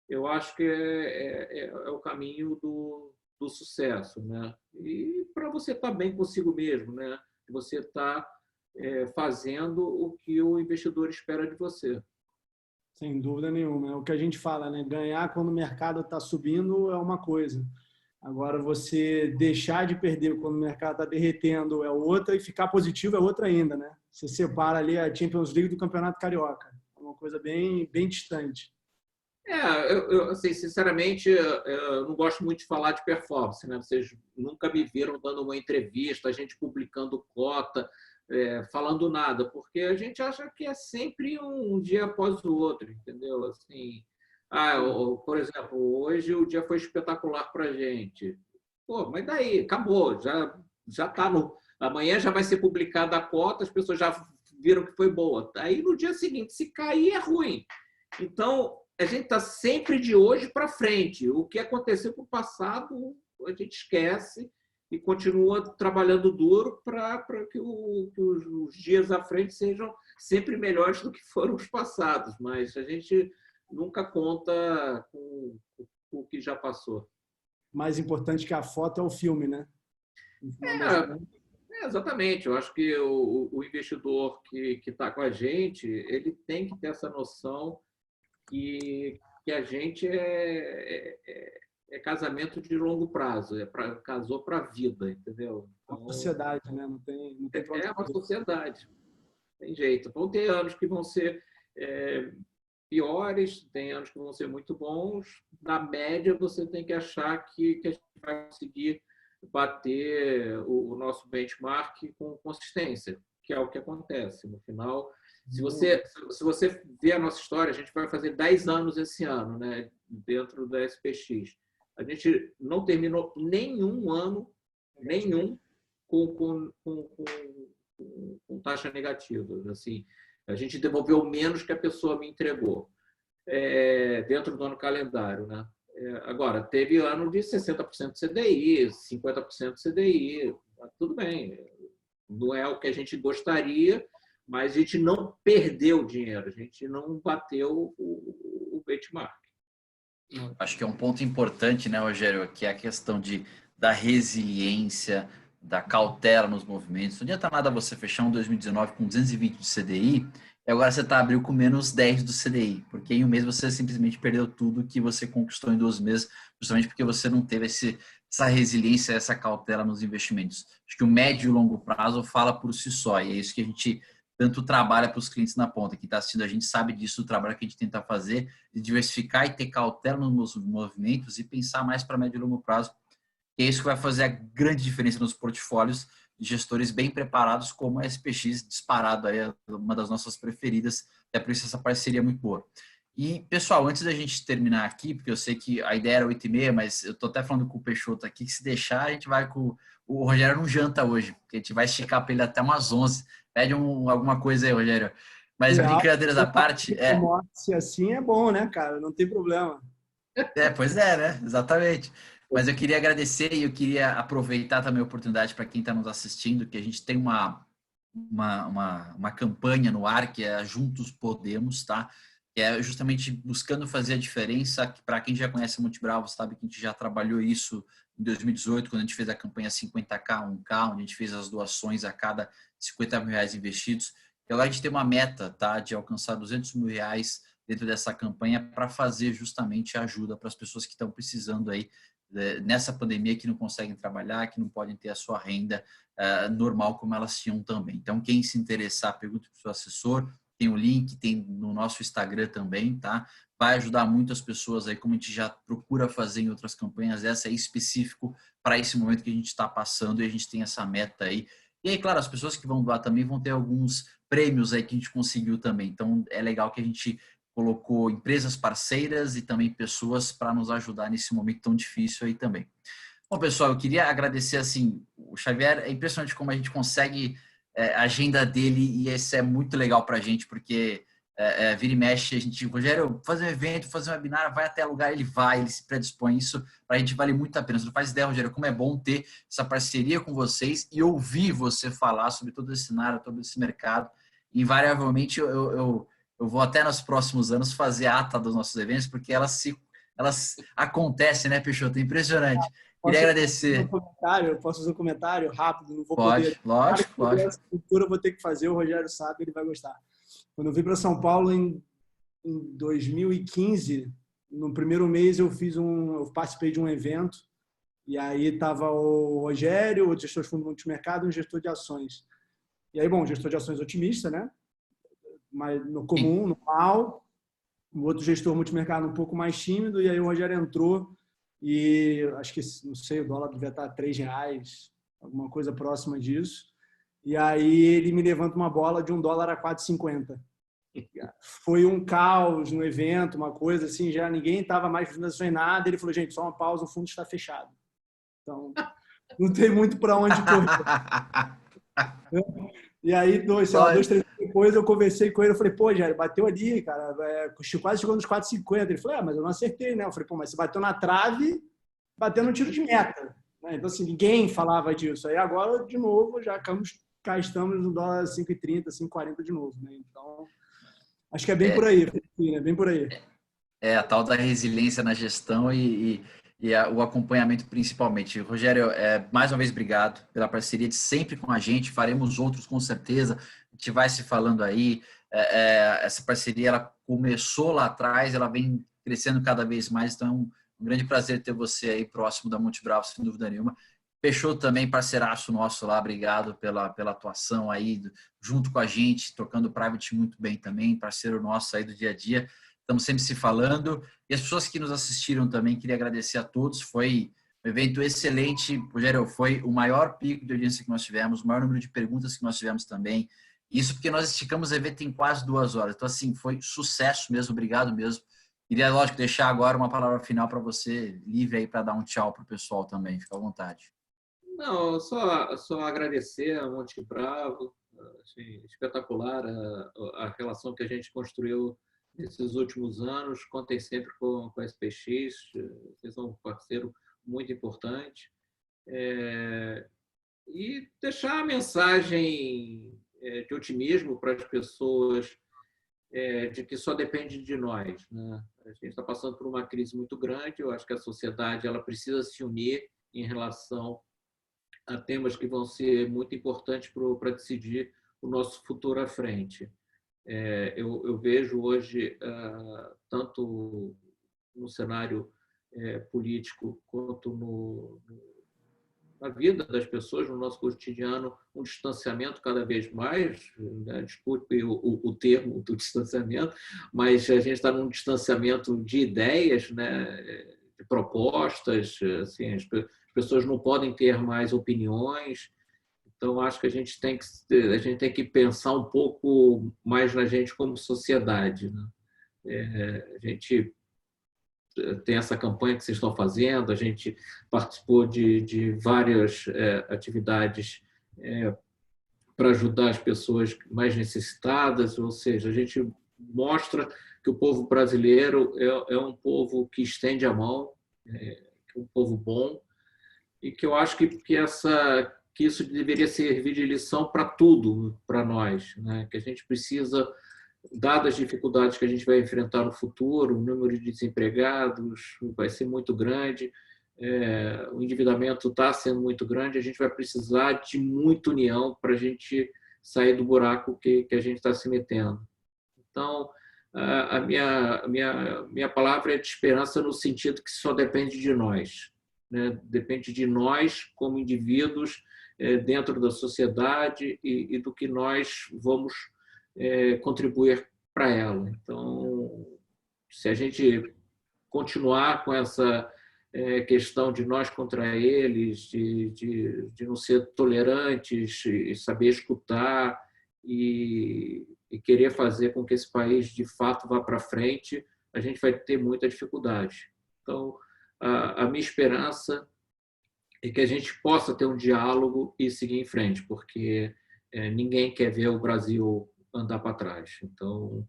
eu acho que é o caminho do sucesso, né? E para você estar bem consigo mesmo, né? Você está fazendo o que o investidor espera de você. Sem dúvida nenhuma. É o que a gente fala, né? Ganhar quando o mercado está subindo é uma coisa. Agora, você deixar de perder quando o mercado está derretendo é outra, e ficar positivo é outra ainda, né? Você separa ali a Champions League do Campeonato Carioca. É uma coisa bem, bem distante. Eu assim, sinceramente, eu não gosto muito de falar de performance, né? Vocês nunca me viram dando uma entrevista, a gente publicando cota, falando nada, porque a gente acha que é sempre um dia após o outro, entendeu? Assim, Por exemplo, hoje o dia foi espetacular para a gente. Pô, mas daí, acabou, já está no. Amanhã já vai ser publicada a cota, as pessoas já viram que foi boa. Aí no dia seguinte, se cair, é ruim. Então, a gente está sempre de hoje para frente. O que aconteceu com o passado, a gente esquece e continua trabalhando duro para que os dias à frente sejam sempre melhores do que foram os passados. Mas a gente nunca conta com o que já passou. Mais importante que a foto é o filme, né? Exatamente. Eu acho que o investidor que está com a gente, ele tem que ter essa noção que a gente é casamento de longo prazo, casou para a vida, entendeu? Então, uma sociedade, né? Não tem É uma sociedade, tem jeito. Vão ter anos que vão ser piores, tem anos que vão ser muito bons. Na média, você tem que achar que a gente vai conseguir bater o nosso benchmark com consistência, que é o que acontece. No final, se você ver a nossa história, a gente vai fazer 10 anos esse ano, né, dentro da SPX. A gente não terminou nenhum ano, com taxa negativa. Assim, a gente devolveu menos que a pessoa me entregou dentro do ano calendário, né? Agora, teve ano de 60% de CDI, 50% de CDI, tudo bem, não é o que a gente gostaria, mas a gente não perdeu dinheiro, a gente não bateu o benchmark. Acho que é um ponto importante, né, Rogério, que é a questão da resiliência, da cautela nos movimentos. Não adianta nada você fechar um 2019 com 220 de CDI e agora você abriu com menos 10 do CDI, porque em um mês você simplesmente perdeu tudo que você conquistou em 2 meses, justamente porque você não teve essa resiliência, essa cautela nos investimentos. Acho que o médio e o longo prazo fala por si só, e é isso que a gente tanto trabalha para os clientes na ponta. Quem está assistindo a gente sabe disso, o trabalho que a gente tenta fazer, de diversificar e ter cautela nos movimentos e pensar mais para médio e longo prazo. E é isso que vai fazer a grande diferença nos portfólios de gestores bem preparados, como a SPX, disparado aí, uma das nossas preferidas, é por isso essa parceria é muito boa. E, pessoal, antes da gente terminar aqui, porque eu sei que a ideia era 8h30, mas eu estou até falando com o Peixoto aqui, que se deixar, a gente vai com... O Rogério não janta hoje, porque a gente vai esticar para ele até umas 11. Pede alguma coisa aí, Rogério. Mas brincadeiras à parte... Se assim é bom, né, cara? Não tem problema. Pois é, né? Exatamente. Mas eu queria agradecer e eu queria aproveitar também a oportunidade para quem está nos assistindo, que a gente tem uma campanha no ar que é Juntos Podemos, tá? Que é justamente buscando fazer a diferença. Para quem já conhece a Multibravo, sabe que a gente já trabalhou isso em 2018, quando a gente fez a campanha 50K, 1K, onde a gente fez as doações a cada 50 mil reais investidos. E agora a gente tem uma meta, tá? De alcançar 200 mil reais dentro dessa campanha para fazer justamente a ajuda para as pessoas que estão precisando aí nessa pandemia, que não conseguem trabalhar, que não podem ter a sua renda normal como elas tinham também. Então, quem se interessar, pergunte para o seu assessor, tem o link, tem no nosso Instagram também, tá? Vai ajudar muitas pessoas aí, como a gente já procura fazer em outras campanhas, essa é específico para esse momento que a gente está passando e a gente tem essa meta aí. E aí, claro, as pessoas que vão doar também vão ter alguns prêmios aí que a gente conseguiu também. Então, é legal que a gente colocou empresas parceiras e também pessoas para nos ajudar nesse momento tão difícil aí também. Bom, pessoal, eu queria agradecer, assim, o Xavier, é impressionante como a gente consegue a agenda dele e isso é muito legal para a gente, porque vira e mexe, a gente, Rogério, fazer um evento, fazer um webinar, vai até lugar, ele vai, ele se predispõe, isso para a gente vale muito a pena. Você não faz ideia, Rogério, como é bom ter essa parceria com vocês e ouvir você falar sobre todo esse cenário, todo esse mercado. Invariavelmente, eu vou até nos próximos anos fazer ata dos nossos eventos, porque elas acontecem, né, Peixoto? É impressionante. Queria agradecer. Eu posso fazer um comentário rápido? Não vou poder. Lógico. Essa cultura eu vou ter que fazer, o Rogério sabe, ele vai gostar. Quando eu vim para São Paulo em 2015, no primeiro mês eu participei de um evento, e aí estava o Rogério, o gestor de fundo multimercado e um gestor de ações. E aí, bom, gestor de ações otimista, né? Mas no comum, no mal, o outro gestor multimercado um pouco mais tímido, e aí o Rogério entrou e acho que, não sei, o dólar devia estar R$3, alguma coisa próxima disso. E aí ele me levanta uma bola de $1 a 4,50. Foi um caos no evento, uma coisa assim, já ninguém estava mais prestando atenção em nada. Ele falou, gente, só uma pausa, o fundo está fechado. Então, não tem muito para onde correr. E aí, dois, três dias depois, eu conversei com ele, eu falei, pô, Jair, bateu ali, cara, quase chegou nos 4,50. Ele falou, mas eu não acertei, né? Eu falei, pô, mas você bateu na trave, bateu no tiro de meta. Então, assim, ninguém falava disso. Aí agora, de novo, cá estamos no dólar 5,30, 5,40 de novo, né? Então, acho que é bem por aí, né? Bem por aí. A tal da resiliência na gestão e o acompanhamento principalmente. Rogério, mais uma vez, obrigado pela parceria de sempre com a gente. Faremos outros com certeza. A gente vai se falando aí. Essa parceria ela começou lá atrás, ela vem crescendo cada vez mais. Então, é um grande prazer ter você aí próximo da Monte Bravo, sem dúvida nenhuma. Peixoto também, parceiraço nosso lá. Obrigado pela atuação aí junto com a gente, tocando o Private muito bem também, parceiro nosso aí do dia a dia. Estamos sempre se falando. E as pessoas que nos assistiram também, queria agradecer a todos. Foi um evento excelente. Rogério, foi o maior pico de audiência que nós tivemos, o maior número de perguntas que nós tivemos também. Isso porque nós esticamos o evento em quase 2 horas. Então, assim, foi sucesso mesmo. Obrigado mesmo. Queria, lógico, deixar agora uma palavra final para você, livre aí para dar um tchau para o pessoal também. Fica à vontade. Não, só agradecer a Monte Bravo. Assim, espetacular a relação que a gente construiu nesses últimos anos. Contem sempre com a SPX, vocês são um parceiro muito importante. E deixar a mensagem de otimismo para as pessoas, de que só depende de nós, né? A gente está passando por uma crise muito grande. Eu acho que a sociedade ela precisa se unir em relação a temas que vão ser muito importantes para decidir o nosso futuro à frente. Eu vejo hoje, tanto no cenário político quanto na vida das pessoas, no nosso cotidiano, um distanciamento cada vez mais, né? Desculpe o termo do distanciamento, mas a gente está num distanciamento de ideias, né? De propostas, assim, as pessoas não podem ter mais opiniões. Então, acho que a gente tem que pensar um pouco mais na gente como sociedade, né? A gente tem essa campanha que vocês estão fazendo, a gente participou de várias atividades para ajudar as pessoas mais necessitadas, ou seja, a gente mostra que o povo brasileiro é um povo que estende a mão, é um povo bom, e que eu acho que isso deveria servir de lição para tudo, para nós, né? Que a gente precisa, dadas as dificuldades que a gente vai enfrentar no futuro, o número de desempregados vai ser muito grande, o endividamento está sendo muito grande, a gente vai precisar de muita união para a gente sair do buraco que a gente está se metendo. Então, a minha palavra é de esperança no sentido que só depende de nós, né? Depende de nós como indivíduos dentro da sociedade e do que nós vamos contribuir para ela. Então, se a gente continuar com essa questão de nós contra eles, de não ser tolerantes, e saber escutar e querer fazer com que esse país de fato vá para frente, a gente vai ter muita dificuldade. Então, a minha esperança é que a gente possa ter um diálogo e seguir em frente, porque ninguém quer ver o Brasil andar para trás. Então,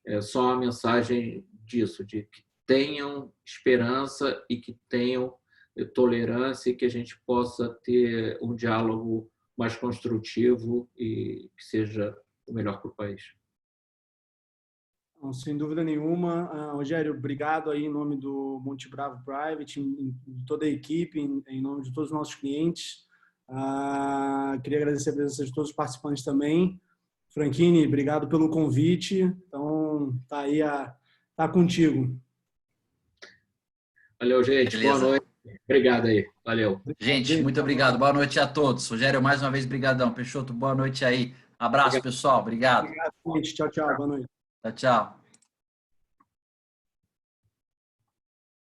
é só uma mensagem disso, de que tenham esperança e que tenham tolerância e que a gente possa ter um diálogo mais construtivo e que seja o melhor para o país. Sem dúvida nenhuma. Rogério, obrigado aí em nome do Monte Bravo Private, em toda a equipe, em nome de todos os nossos clientes. Queria agradecer a presença de todos os participantes também. Franchini, obrigado pelo convite. Então, tá contigo. Valeu, gente. Beleza. Boa noite. Obrigado aí. Valeu. Gente, muito obrigado. Boa noite a todos. Rogério, mais uma vez, brigadão. Peixoto, boa noite aí. Abraço, pessoal. Obrigado. Obrigado, gente. Tchau, tchau. Boa noite. Tchau, tchau.